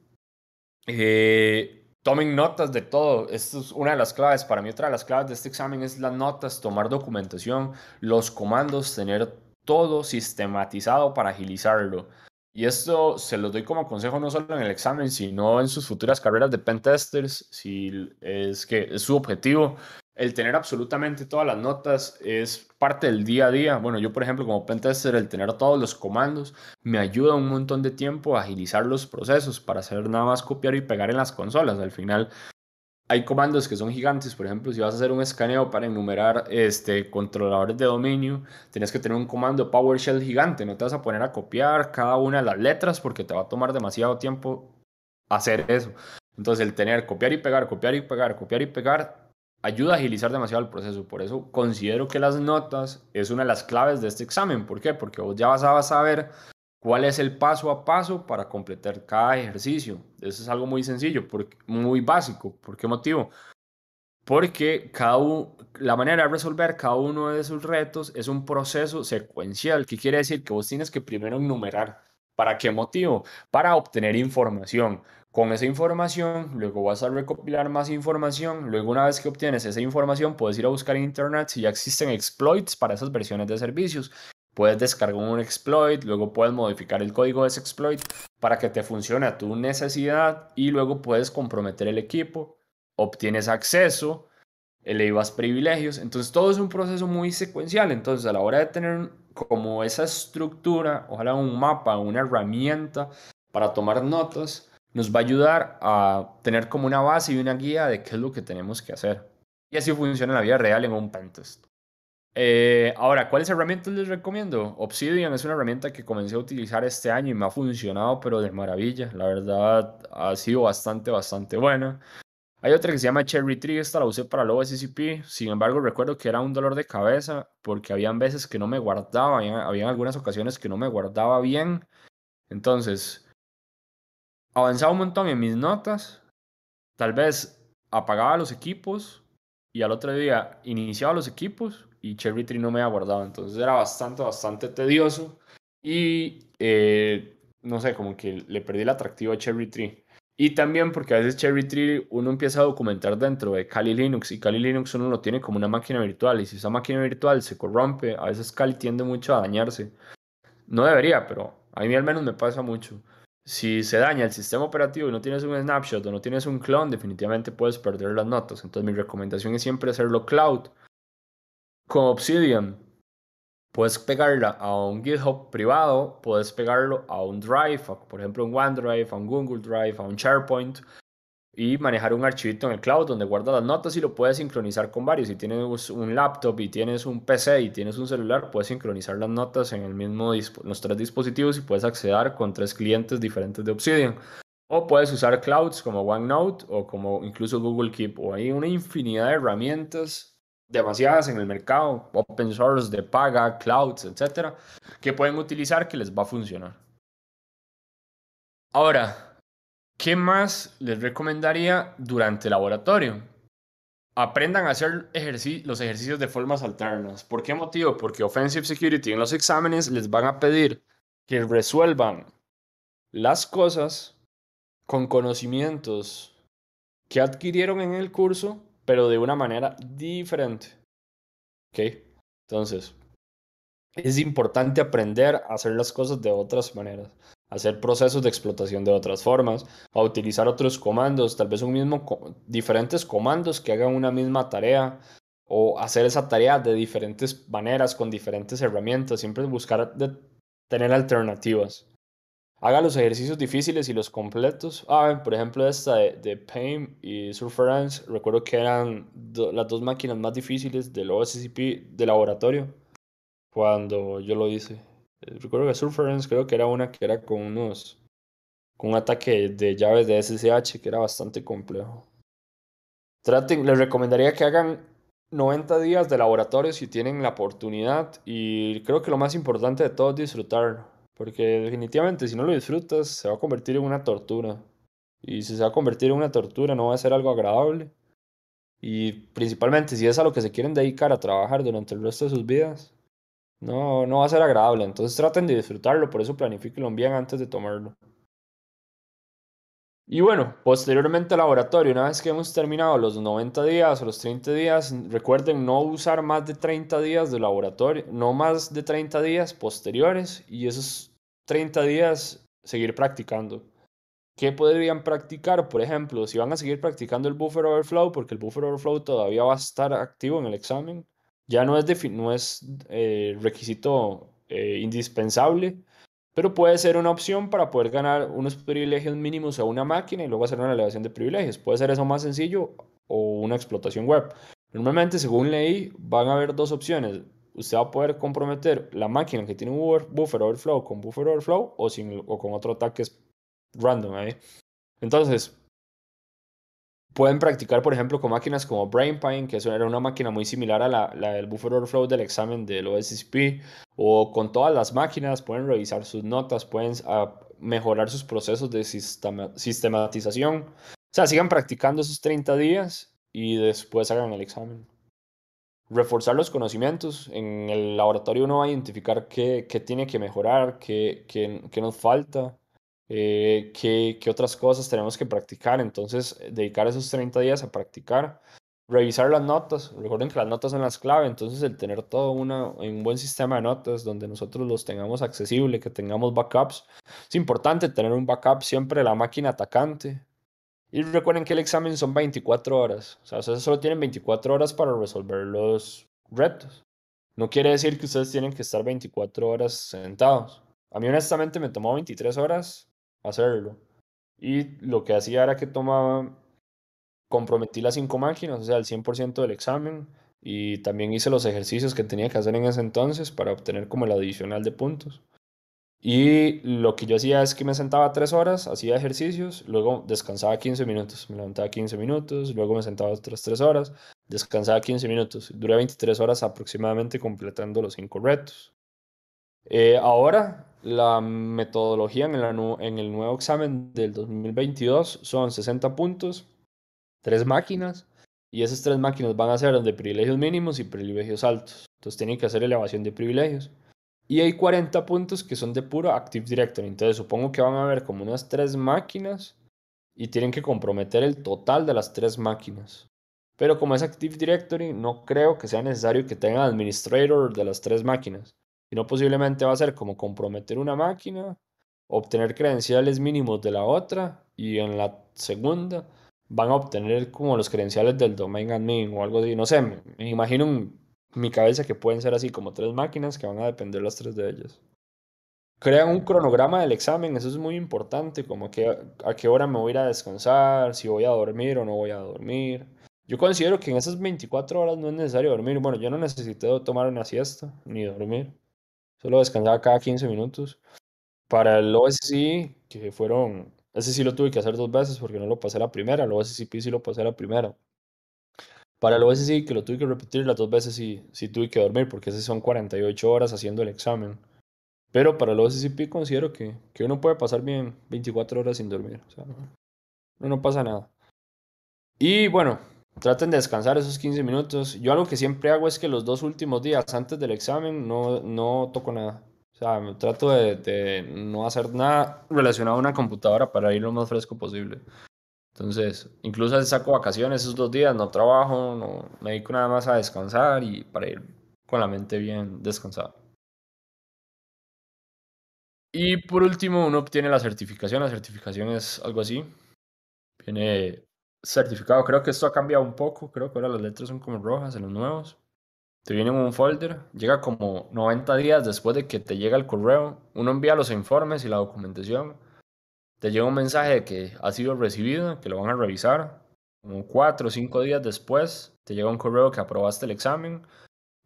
Tomen notas de todo. Esto es una de las claves. Para mí, otra de las claves de este examen es las notas, tomar documentación, los comandos, tener todo sistematizado para agilizarlo. Y esto se los doy como consejo no solo en el examen, sino en sus futuras carreras de pentesters, si es que es su objetivo. El tener absolutamente todas las notas es parte del día a día. Bueno, yo por ejemplo como pentester, el tener todos los comandos me ayuda un montón de tiempo a agilizar los procesos para hacer nada más copiar y pegar en las consolas. Al final hay comandos que son gigantes, por ejemplo, si vas a hacer un escaneo para enumerar controladores de dominio, tienes que tener un comando PowerShell gigante, no te vas a poner a copiar cada una de las letras porque te va a tomar demasiado tiempo hacer eso. Entonces el tener copiar y pegar, copiar y pegar, copiar y pegar, ayuda a agilizar demasiado el proceso. Por eso considero que las notas es una de las claves de este examen. ¿Por qué? Porque vos ya vas a saber cuál es el paso a paso para completar cada ejercicio. Eso es algo muy sencillo, muy básico. ¿Por qué motivo? Porque la manera de resolver cada uno de esos retos es un proceso secuencial. ¿Qué quiere decir? Que vos tienes que primero enumerar. ¿Para qué motivo? Para obtener información. Con esa información, luego vas a recopilar más información. Luego, una vez que obtienes esa información, puedes ir a buscar en internet si ya existen exploits para esas versiones de servicios. Puedes descargar un exploit, luego puedes modificar el código de ese exploit para que te funcione a tu necesidad y luego puedes comprometer el equipo, obtienes acceso, elevas privilegios. Entonces todo es un proceso muy secuencial. Entonces a la hora de tener como esa estructura, ojalá un mapa, una herramienta para tomar notas, nos va a ayudar a tener como una base y una guía de qué es lo que tenemos que hacer. Y así funciona en la vida real en un pentest. Ahora, ¿cuáles herramientas les recomiendo? Obsidian es una herramienta que comencé a utilizar este año y me ha funcionado, pero de maravilla. La verdad, ha sido bastante buena. Hay otra que se llama Cherry Tree, esta la usé para el OSCP, sin embargo recuerdo que era un dolor de cabeza porque habían veces que no me guardaba, habían algunas ocasiones que no me guardaba bien, entonces avanzaba un montón en mis notas, tal vez apagaba los equipos y al otro día iniciaba los equipos y Cherry Tree no me había guardado, entonces era bastante tedioso y no sé, como que le perdí el atractivo a Cherry Tree. Y también porque a veces Cherry Tree uno empieza a documentar dentro de Kali Linux y Kali Linux uno lo tiene como una máquina virtual y si esa máquina virtual se corrompe, a veces Kali tiende mucho a dañarse. No debería, pero a mí al menos me pasa mucho. Si se daña el sistema operativo y no tienes un snapshot o no tienes un clon, definitivamente puedes perder las notas. Entonces mi recomendación es siempre hacerlo cloud. Con Obsidian puedes pegarla a un GitHub privado, puedes pegarlo a un Drive, por ejemplo un OneDrive, a un Google Drive, a un SharePoint y manejar un archivito en el cloud donde guardas las notas y lo puedes sincronizar con varios. Si tienes un laptop y tienes un PC y tienes un celular, puedes sincronizar las notas en el mismo los tres dispositivos y puedes acceder con tres clientes diferentes de Obsidian. O puedes usar clouds como OneNote o como incluso Google Keep. O hay una infinidad de herramientas, demasiadas en el mercado, open source, de paga, clouds, etcétera, que pueden utilizar que les va a funcionar. Ahora, ¿qué más les recomendaría durante el laboratorio? Aprendan a hacer los ejercicios de formas alternas. ¿Por qué motivo? Porque Offensive Security en los exámenes les van a pedir que resuelvan las cosas con conocimientos que adquirieron en el curso, pero de una manera diferente. ¿Ok? Entonces, es importante aprender a hacer las cosas de otras maneras, a hacer procesos de explotación de otras formas, a utilizar otros comandos, tal vez diferentes comandos que hagan una misma tarea o hacer esa tarea de diferentes maneras con diferentes herramientas, siempre buscar tener alternativas. Haga los ejercicios difíciles y los completos. Por ejemplo, esta de Paim y Surferance, recuerdo que eran las dos máquinas más difíciles del OSCP de laboratorio cuando yo lo hice. Recuerdo que Surference creo que era una que era con un ataque de llaves de SSH que era bastante complejo. Les recomendaría que hagan 90 días de laboratorio si tienen la oportunidad y creo que lo más importante de todo es disfrutarlo, porque definitivamente si no lo disfrutas se va a convertir en una tortura y si se va a convertir en una tortura no va a ser algo agradable y principalmente si es a lo que se quieren dedicar a trabajar durante el resto de sus vidas. No va a ser agradable, entonces traten de disfrutarlo, por eso planifíquenlo bien antes de tomarlo. Y bueno, posteriormente al laboratorio, una vez que hemos terminado los 90 días o los 30 días, recuerden no usar más de 30 días de laboratorio, no más de 30 días posteriores y esos 30 días seguir practicando. ¿Qué podrían practicar? Por ejemplo, si van a seguir practicando el buffer overflow, porque el buffer overflow todavía va a estar activo en el examen, ya no es requisito indispensable, pero puede ser una opción para poder ganar unos privilegios mínimos a una máquina y luego hacer una elevación de privilegios. Puede ser eso más sencillo o una explotación web. Normalmente, según leí, van a haber dos opciones. Usted va a poder comprometer la máquina que tiene un buffer overflow con buffer overflow o, sin, o con otro ataque random ahí. Entonces, pueden practicar, por ejemplo, con máquinas como BrainPine, que eso era una máquina muy similar a la del buffer overflow del examen del OSCP, o con todas las máquinas, pueden revisar sus notas, pueden mejorar sus procesos de sistematización. O sea, sigan practicando esos 30 días y después hagan el examen. Reforzar los conocimientos. En el laboratorio uno va a identificar qué tiene que mejorar, qué nos falta, qué otras cosas tenemos que practicar. Entonces, dedicar esos 30 días a practicar. Revisar las notas. Recuerden que las notas son las clave. Entonces, el tener todo un buen sistema de notas donde nosotros los tengamos accesible, que tengamos backups. Es importante tener un backup siempre de la máquina atacante. Y recuerden que el examen son 24 horas. O sea, ustedes solo tienen 24 horas para resolver los retos. No quiere decir que ustedes tienen que estar 24 horas sentados. A mí honestamente me tomó 23 horas hacerlo. Y lo que hacía era que tomaba, comprometí las 5 máquinas, o sea, el 100% del examen. Y también hice los ejercicios que tenía que hacer en ese entonces para obtener como el adicional de puntos. Y lo que yo hacía es que me sentaba 3 horas, hacía ejercicios, luego descansaba 15 minutos, me levantaba 15 minutos, luego me sentaba otras 3 horas, descansaba 15 minutos. Duré 23 horas aproximadamente completando los 5 retos. Ahora, la metodología en el nuevo examen del 2022 son 60 puntos, 3 máquinas, y esas 3 máquinas van a ser de privilegios mínimos y privilegios altos. Entonces tienen que hacer elevación de privilegios. Y hay 40 puntos que son de puro Active Directory. Entonces supongo que van a haber como unas 3 máquinas y tienen que comprometer el total de las 3 máquinas. Pero como es Active Directory, no creo que sea necesario que tengan administrator de las 3 máquinas. Sino posiblemente va a ser como comprometer una máquina, obtener credenciales mínimos de la otra y en la segunda van a obtener como los credenciales del domain admin o algo así. No sé, me imagino mi cabeza que pueden ser así como 3 máquinas que van a depender las 3 de ellas. Crean un cronograma del examen, eso es muy importante, como que a qué hora me voy a ir a descansar, si voy a dormir o no voy a dormir. Yo considero que en esas 24 horas no es necesario dormir. Bueno, yo no necesité tomar una siesta ni dormir, solo descansaba cada 15 minutos. Para el OSCE, que fueron, ese sí lo tuve que hacer 2 veces porque no lo pasé la primera, el OSCP sí lo pasé la primera. Para el OSCE, que lo tuve que repetir las 2 veces, sí tuve que dormir porque ese son 48 horas haciendo el examen. Pero para el OSCP considero que uno puede pasar bien 24 horas sin dormir. O sea, no pasa nada. Y bueno, traten de descansar esos 15 minutos. Yo algo que siempre hago es que los 2 últimos días antes del examen no toco nada. O sea, me trato de no hacer nada relacionado a una computadora para ir lo más fresco posible. Entonces, incluso a veces saco vacaciones esos 2 días, no trabajo, no me dedico nada más a descansar y para ir con la mente bien descansada. Y por último, uno obtiene la certificación. La certificación es algo así. Viene certificado. Creo que esto ha cambiado un poco. Creo que ahora las letras son como rojas en los nuevos. Te viene en un folder. Llega como 90 días después de que te llega el correo. Uno envía los informes y la documentación. Te llega un mensaje de que ha sido recibido, que lo van a revisar. Como 4 o 5 días después, te llega un correo que aprobaste el examen.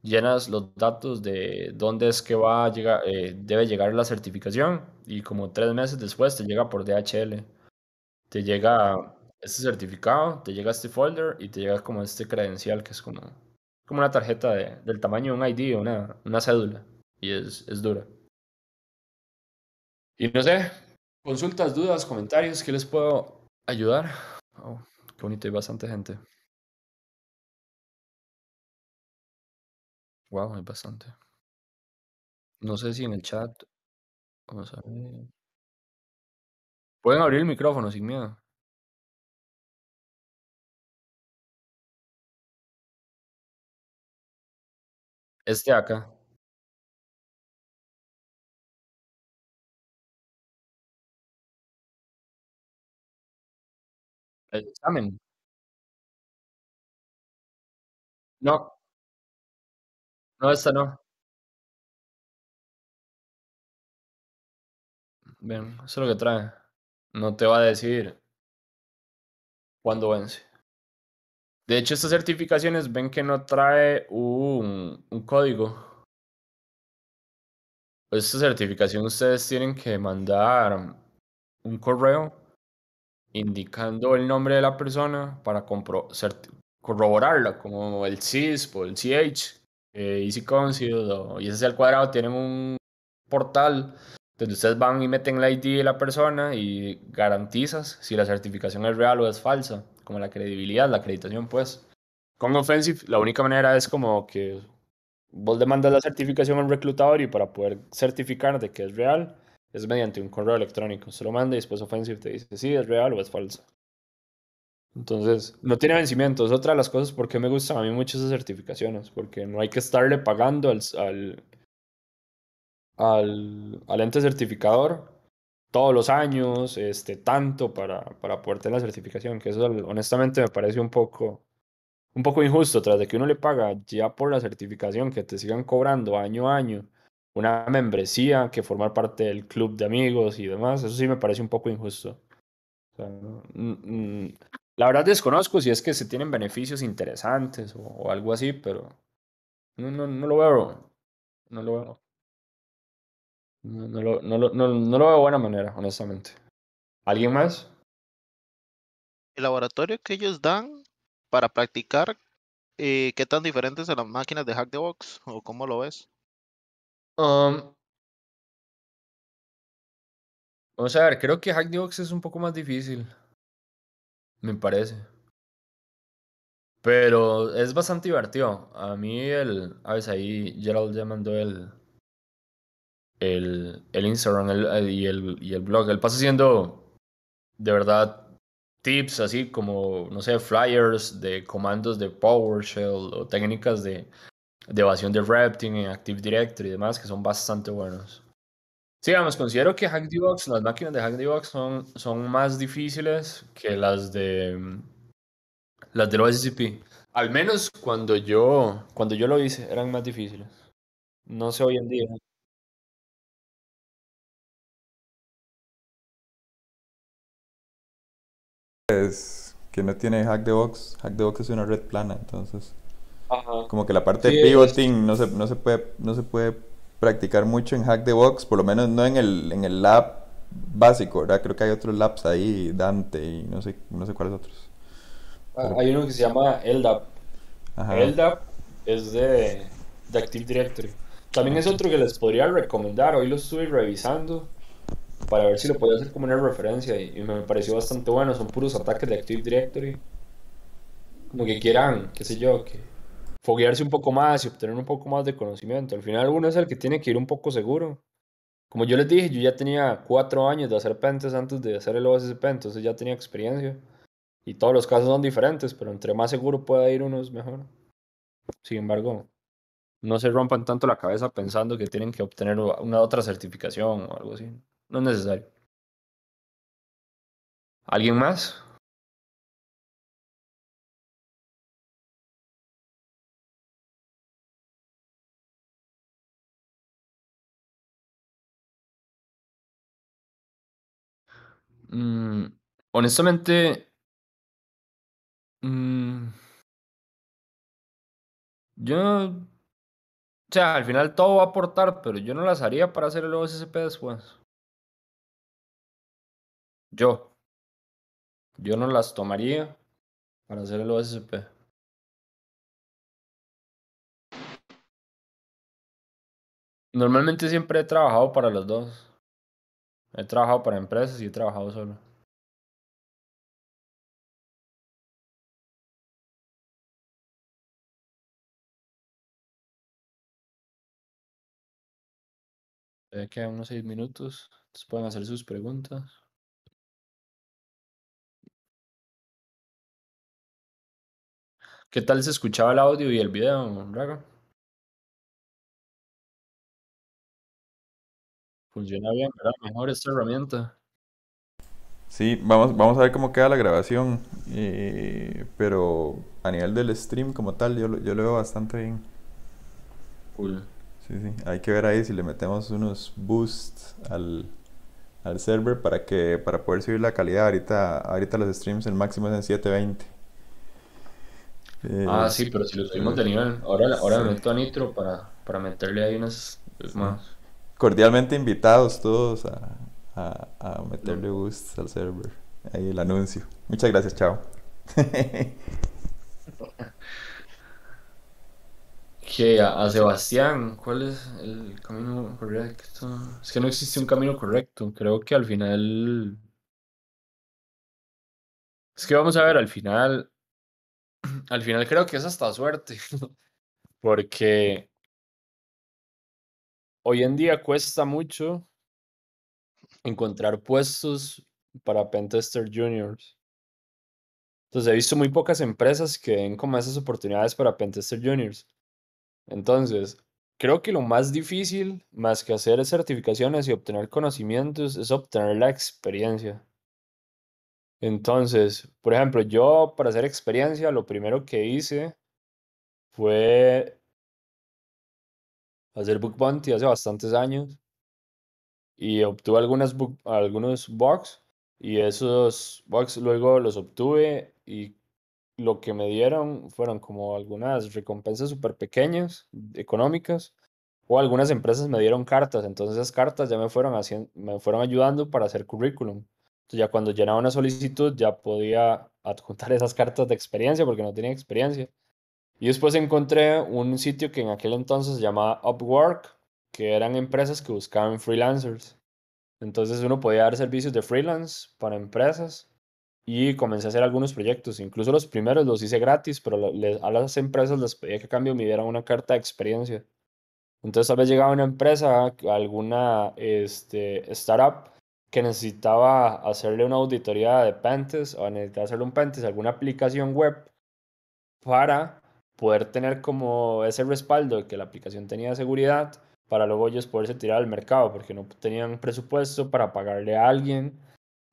Llenas los datos de dónde es que va a llegar, debe llegar la certificación y como 3 meses después te llega por DHL. Te llega este certificado, te llega este folder y te llega como este credencial que es como una tarjeta del tamaño de un ID, una cédula. Y es dura. Y no sé, consultas, dudas, comentarios, ¿qué les puedo ayudar? Oh, qué bonito, hay bastante gente. Wow, hay bastante. No sé si en el chat, vamos a ver. Pueden abrir el micrófono sin miedo. Este de acá, el examen. No, no, esta no. Bien, eso es lo que trae. No te va a decir cuándo vence. De hecho, estas certificaciones ven que no trae un código. Pues esta certificación ustedes tienen que mandar un correo indicando el nombre de la persona para corroborarla, como el CISP o el CH, Easy Council o ISS al cuadrado, tienen un portal donde ustedes van y meten la ID de la persona y garantizas si la certificación es real o es falsa, como la credibilidad, la acreditación, pues. Con Offensive, la única manera es como que vos le mandas la certificación al reclutador y para poder certificar de que es real, es mediante un correo electrónico. Se lo manda y después Offensive te dice si es real o es falsa. Entonces, no tiene vencimiento. Es otra de las cosas por qué me gustan a mí mucho esas certificaciones, porque no hay que estarle pagando al ente certificador todos los años, tanto para poder tener la certificación, que eso honestamente me parece un poco injusto, tras de que uno le paga ya por la certificación, que te sigan cobrando año a año una membresía, que formar parte del club de amigos y demás, eso sí me parece un poco injusto. O sea, la verdad desconozco si es que se tienen beneficios interesantes o algo así, pero no lo veo, no lo veo, no lo veo de buena manera, honestamente. ¿Alguien más? El laboratorio que ellos dan para practicar, ¿qué tan diferentes a las máquinas de Hack the Box? ¿O cómo lo ves? Um, Vamos a ver, creo que Hack the Box es un poco más difícil, me parece. Pero es bastante divertido. A mí a veces ahí Gerald ya mandó el Instagram y el blog. Él pasa haciendo de verdad tips así como, no sé, flyers de comandos de PowerShell o técnicas de evasión de repting en Active Directory y demás que son bastante buenos. Sí, vamos, considero que HackDbox, las máquinas de HackDbox son más difíciles que las del OSCP. Al menos cuando yo lo hice, eran más difíciles. No sé hoy en día. Es que no tiene Hack the Box. Hack the Box es una red plana, entonces Ajá. como que la parte de Sí, pivoting no se puede practicar mucho en Hack the Box, por lo menos no en el lab básico, ¿verdad? Creo que hay otros labs ahí, Dante y no sé cuáles otros. Pero, hay uno que se llama LDAP. ajá. LDAP es de Active Directory. También es Ok. otro que les podría recomendar. Hoy lo estuve revisando para ver si lo podía hacer como una referencia y me pareció bastante bueno. Son puros ataques de Active Directory. Como que quieran, qué sé yo, que foguearse un poco más y obtener un poco más de conocimiento. Al final uno es el que tiene que ir un poco seguro. Como yo les dije, yo ya tenía 4 años de hacer pentes antes de hacer el OSCP, entonces ya tenía experiencia. Y todos los casos son diferentes, pero entre más seguro pueda ir uno es mejor. Sin embargo, no se rompan tanto la cabeza pensando que tienen que obtener una otra certificación o algo así. No es necesario. ¿Alguien más? Mm, honestamente, mm, yo, o sea, al final todo va a aportar, pero yo no las haría para hacer el OSCP después. Yo, yo no las tomaría para hacer el OSCP. Normalmente siempre he trabajado para los dos. He trabajado para empresas y he trabajado solo. Quedan unos 6 minutos. Entonces pueden hacer sus preguntas. ¿Qué tal se escuchaba el audio y el video, Raga? funciona bien, ¿verdad? Mejor esta herramienta. Sí, vamos a ver cómo queda la grabación. Pero a nivel del stream como tal, yo lo veo bastante bien. Cool. Sí, sí. Hay que ver ahí si le metemos unos boosts al server para poder subir la calidad. Ahorita los streams el máximo es en 720. Ah, Eh, sí, pero si lo subimos pero de nivel. Ahora sí. me meto a Nitro para meterle ahí unas Sí. más. Cordialmente invitados todos a No. meterle boosts al server. Ahí el anuncio. Muchas gracias, chao. Que a Sebastián, ¿cuál es el camino correcto? Es que no existe un camino correcto. Creo que al final. Es que vamos a ver, al final creo que es hasta suerte. Porque hoy en día cuesta mucho encontrar puestos para Pentester Juniors. Entonces he visto muy pocas empresas que den como esas oportunidades para Pentester Juniors. Entonces, creo que lo más difícil, más que hacer certificaciones y obtener conocimientos, es obtener la experiencia. Entonces, por ejemplo, yo para hacer experiencia, lo primero que hice fue hacer Bug Bounty hace bastantes años y obtuve algunos bugs y esos bugs luego los obtuve y lo que me dieron fueron como algunas recompensas súper pequeñas, económicas, o algunas empresas me dieron cartas, entonces esas cartas ya me fueron ayudando para hacer currículum. Entonces ya cuando llenaba una solicitud ya podía adjuntar esas cartas de experiencia porque no tenía experiencia. Y después encontré un sitio que en aquel entonces se llamaba Upwork, que eran empresas que buscaban freelancers. Entonces uno podía dar servicios de freelance para empresas y comencé a hacer algunos proyectos. Incluso los primeros los hice gratis, pero a las empresas les pedía que a cambio me dieran una carta de experiencia. Entonces tal vez llegaba una empresa, alguna startup que necesitaba hacerle una auditoría de pentest o necesitaba hacerle un pentest a alguna aplicación web para poder tener como ese respaldo de que la aplicación tenía seguridad para luego ellos poderse tirar al mercado porque no tenían presupuesto para pagarle a alguien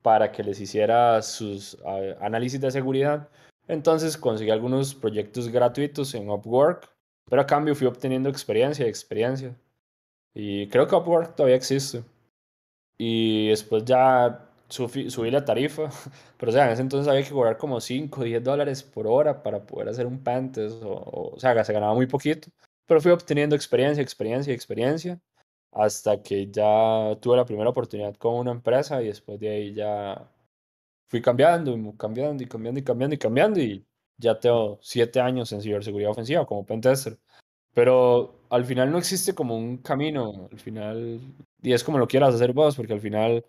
para que les hiciera sus análisis de seguridad. Entonces conseguí algunos proyectos gratuitos en Upwork, pero a cambio fui obteniendo experiencia y experiencia. Y creo que Upwork todavía existe. Y después ya subí la tarifa, pero o sea, en ese entonces había que cobrar como 5 o 10 dólares por hora para poder hacer un pentest, o sea, se ganaba muy poquito, pero fui obteniendo experiencia, experiencia, experiencia, hasta que ya tuve la primera oportunidad con una empresa y después de ahí ya fui cambiando y cambiando y cambiando y cambiando y cambiando y ya tengo 7 años en ciberseguridad ofensiva como pentester. Pero al final no existe como un camino, al final, y es como lo quieras hacer vos, porque al final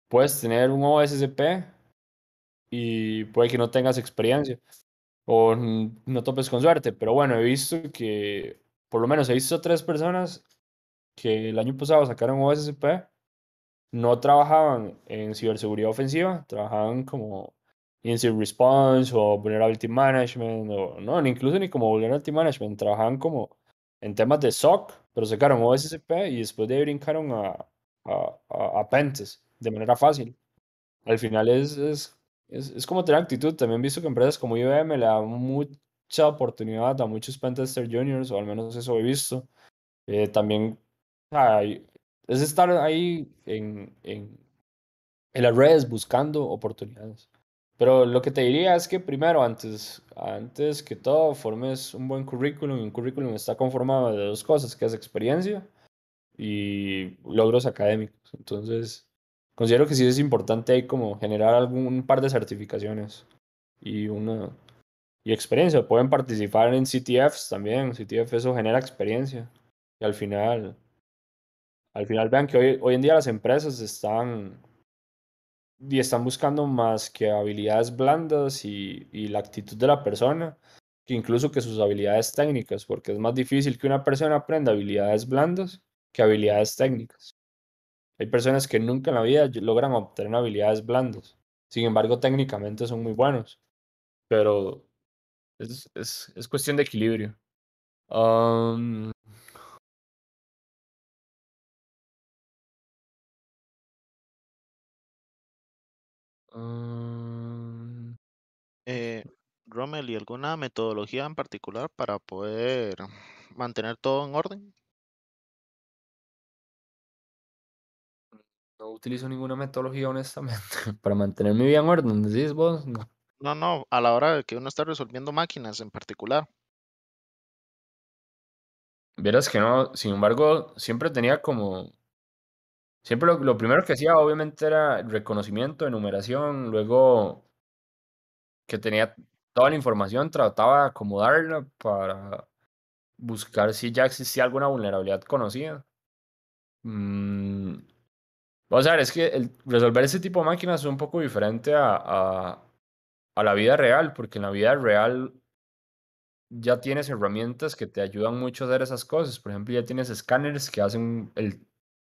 puedes tener un OSCP y puede que no tengas experiencia o no topes con suerte, pero bueno, he visto que, por lo menos he visto 3 personas que el año pasado sacaron OSCP, no trabajaban en ciberseguridad ofensiva, trabajaban como incident response o vulnerability management, o no, ni incluso ni como vulnerability management, trabajaban como en temas de SOC, pero sacaron OSCP y después de ahí brincaron a Pentest de manera fácil. Al final es como tener actitud. También he visto que empresas como IBM le dan mucha oportunidad a muchos Pentester juniors, o al menos eso he visto. También sea, es estar ahí en las redes buscando oportunidades. Pero lo que te diría es que primero, antes que todo, formes un buen currículum. Y un currículum está conformado de dos cosas, que es experiencia y logros académicos. Entonces, considero que sí es importante ahí como generar algún par de certificaciones y y experiencia. Pueden participar en CTFs también. CTF eso genera experiencia. Y al final vean que hoy en día las empresas están buscando más que habilidades blandas y la actitud de la persona, que incluso que sus habilidades técnicas, porque es más difícil que una persona aprenda habilidades blandas que habilidades técnicas. Hay personas que nunca en la vida logran obtener habilidades blandas, sin embargo técnicamente son muy buenos, pero es cuestión de equilibrio. Um, Mm, Rommel, ¿y alguna metodología en particular para poder mantener todo en orden? no utilizo ninguna metodología, honestamente, para mantener mi vida en orden, decís vos. No. No, no, a la hora de que uno está resolviendo máquinas en particular. Vieras que no, sin embargo, siempre tenía como. Siempre lo primero que hacía, obviamente, era reconocimiento, enumeración, luego que tenía toda la información, trataba de acomodarla para buscar si ya existía alguna vulnerabilidad conocida. Mm, Vamos a ver, es que resolver ese tipo de máquinas es un poco diferente a la vida real, porque en la vida real ya tienes herramientas que te ayudan mucho a hacer esas cosas. Por ejemplo, ya tienes escáneres que hacen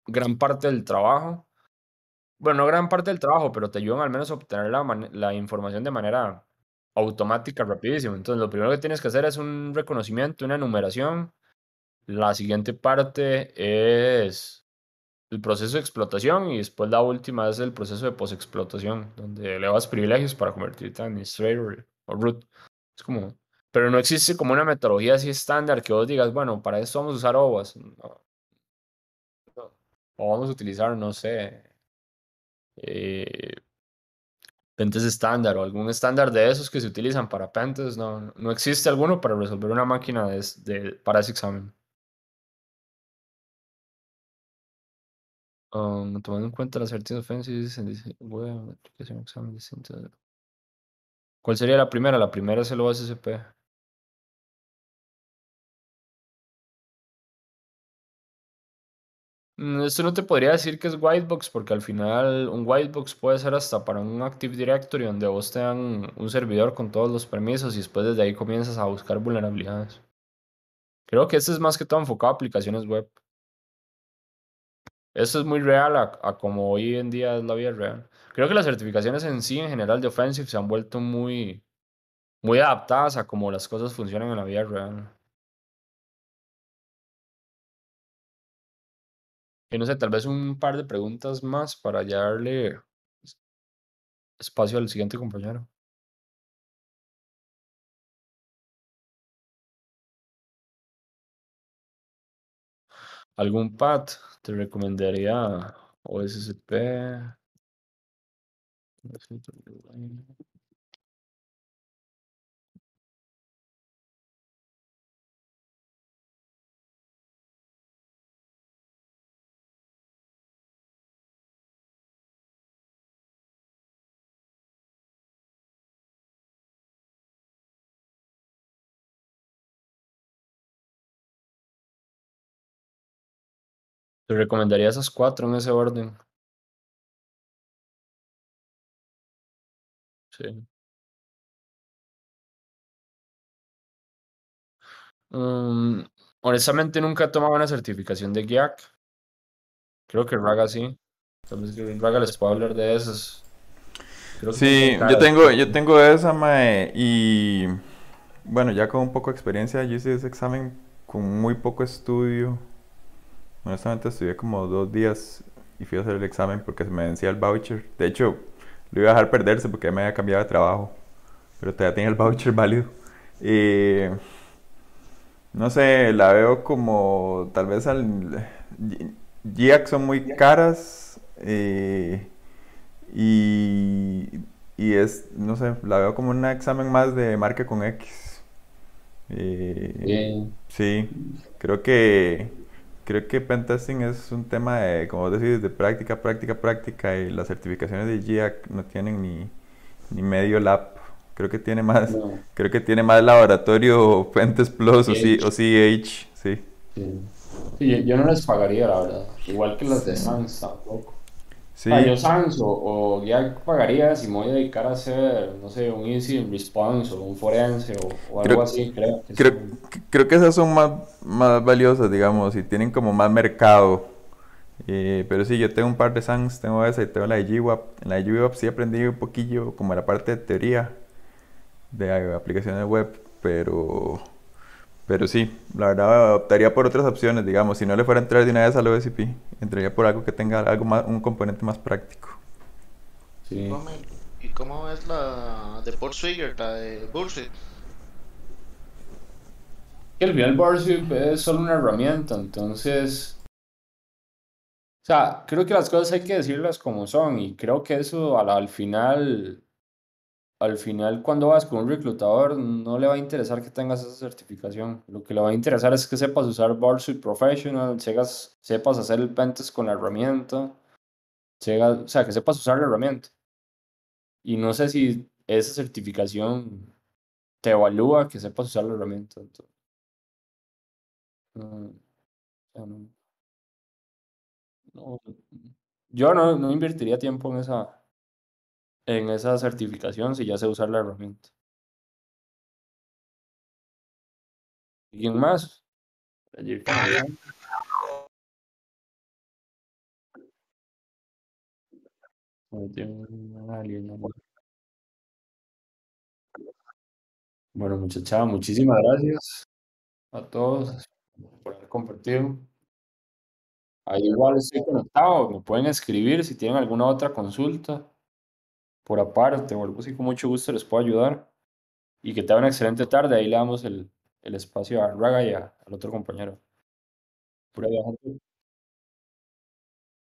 gran parte del trabajo. Bueno, no gran parte del trabajo, pero te ayudan al menos a obtener la información de manera automática, rapidísimo. Entonces, lo primero que tienes que hacer es un reconocimiento, una enumeración. La siguiente parte es el proceso de explotación y después la última es el proceso de postexplotación, donde elevas privilegios para convertirte en administrator o root. Es como, pero no existe como una metodología así estándar que vos digas, bueno, para esto vamos a usar OWASP, no. O vamos a utilizar, no sé, eh, Pentest estándar o algún estándar de esos que se utilizan para Pentest. No, no existe alguno para resolver una máquina para ese examen. Tomando en cuenta las certezas offenses en web, aplicación, examen distinto. ¿Cuál sería la primera? La primera es el OSCP. Esto no te podría decir que es whitebox, porque al final un whitebox puede ser hasta para un Active Directory donde vos te dan un servidor con todos los permisos y después desde ahí comienzas a buscar vulnerabilidades. Creo que este es más que todo enfocado a aplicaciones web. Esto es muy real a como hoy en día es la vida real. Creo que las certificaciones en sí, en general, de Offensive se han vuelto muy adaptadas a cómo las cosas funcionan en la vida real. Y no sé, tal vez un par de preguntas más para ya darle espacio al siguiente compañero. ¿Algún pad? Te recomendaría OSCP. Te recomendaría esas cuatro en ese orden. Sí. Mm, Honestamente nunca he tomado una certificación de GIAC. Creo que Raga sí. Tal vez que Raga les puedo hablar de esas. Creo que son Sí, caras, yo pero tengo esa, mae, y bueno, ya con un poco de experiencia, yo hice ese examen con muy poco estudio. Honestamente estudié como 2 días y fui a hacer el examen porque se me vencía el voucher. De hecho, lo iba a dejar perderse porque ya me había cambiado de trabajo, pero todavía tenía el voucher válido. Y no sé, la veo como tal vez GIAC son muy caras, y, no sé, la veo como un examen más de marca con X. bien. Sí, creo que creo que pentesting es un tema de, como vos decís, de práctica, práctica, práctica, y las certificaciones de GIAC no tienen ni medio lab. Creo que tiene más, No, creo que tiene más laboratorio Pentest Plus o, PH, o CH, sí. sí. Sí, yo no les pagaría, la verdad. Igual que las Sí. de Sans tampoco. Yo Sí, Sans o ya pagaría si me voy a dedicar a hacer, no sé, un Incident Response o un Forense o algo creo, así, creo que creo, sí. creo que esas son más valiosas, digamos, y tienen como más mercado. Pero sí, yo tengo un par de SANs, tengo esa y tengo la de GWAP. En la de GWAP sí aprendí un poquillo como la parte de teoría de aplicaciones web, pero sí, la verdad optaría por otras opciones, digamos, si no le fuera a entrar de una vez al OSP, entraría por algo que tenga algo más, un componente más práctico. Sí. Rommel, ¿Y cómo es la de Port Trigger, la de Bullshit? Que al final Borswip es solo una herramienta, entonces, o sea, creo que las cosas hay que decirlas como son y creo que eso al final cuando vas con un reclutador no le va a interesar que tengas esa certificación, lo que le va a interesar es que sepas usar Borswip Professional, sepas hacer el pentest con la herramienta, o sea, que sepas usar la herramienta. Y no sé si esa certificación te evalúa que sepas usar la herramienta. Entonces, no, o sea, no- yo no invertiría tiempo en esa certificación si ya sé usar la herramienta. ¿Quién más? Ayer finalizando. Bueno, muchacha, muchísimas gracias a todos por haber compartido. Ahí igual estoy conectado, me pueden escribir si tienen alguna otra consulta por aparte o algo así, con mucho gusto les puedo ayudar. Y que tengan una excelente tarde. Ahí le damos el espacio a Raga y al otro compañero. Pura vida, gente.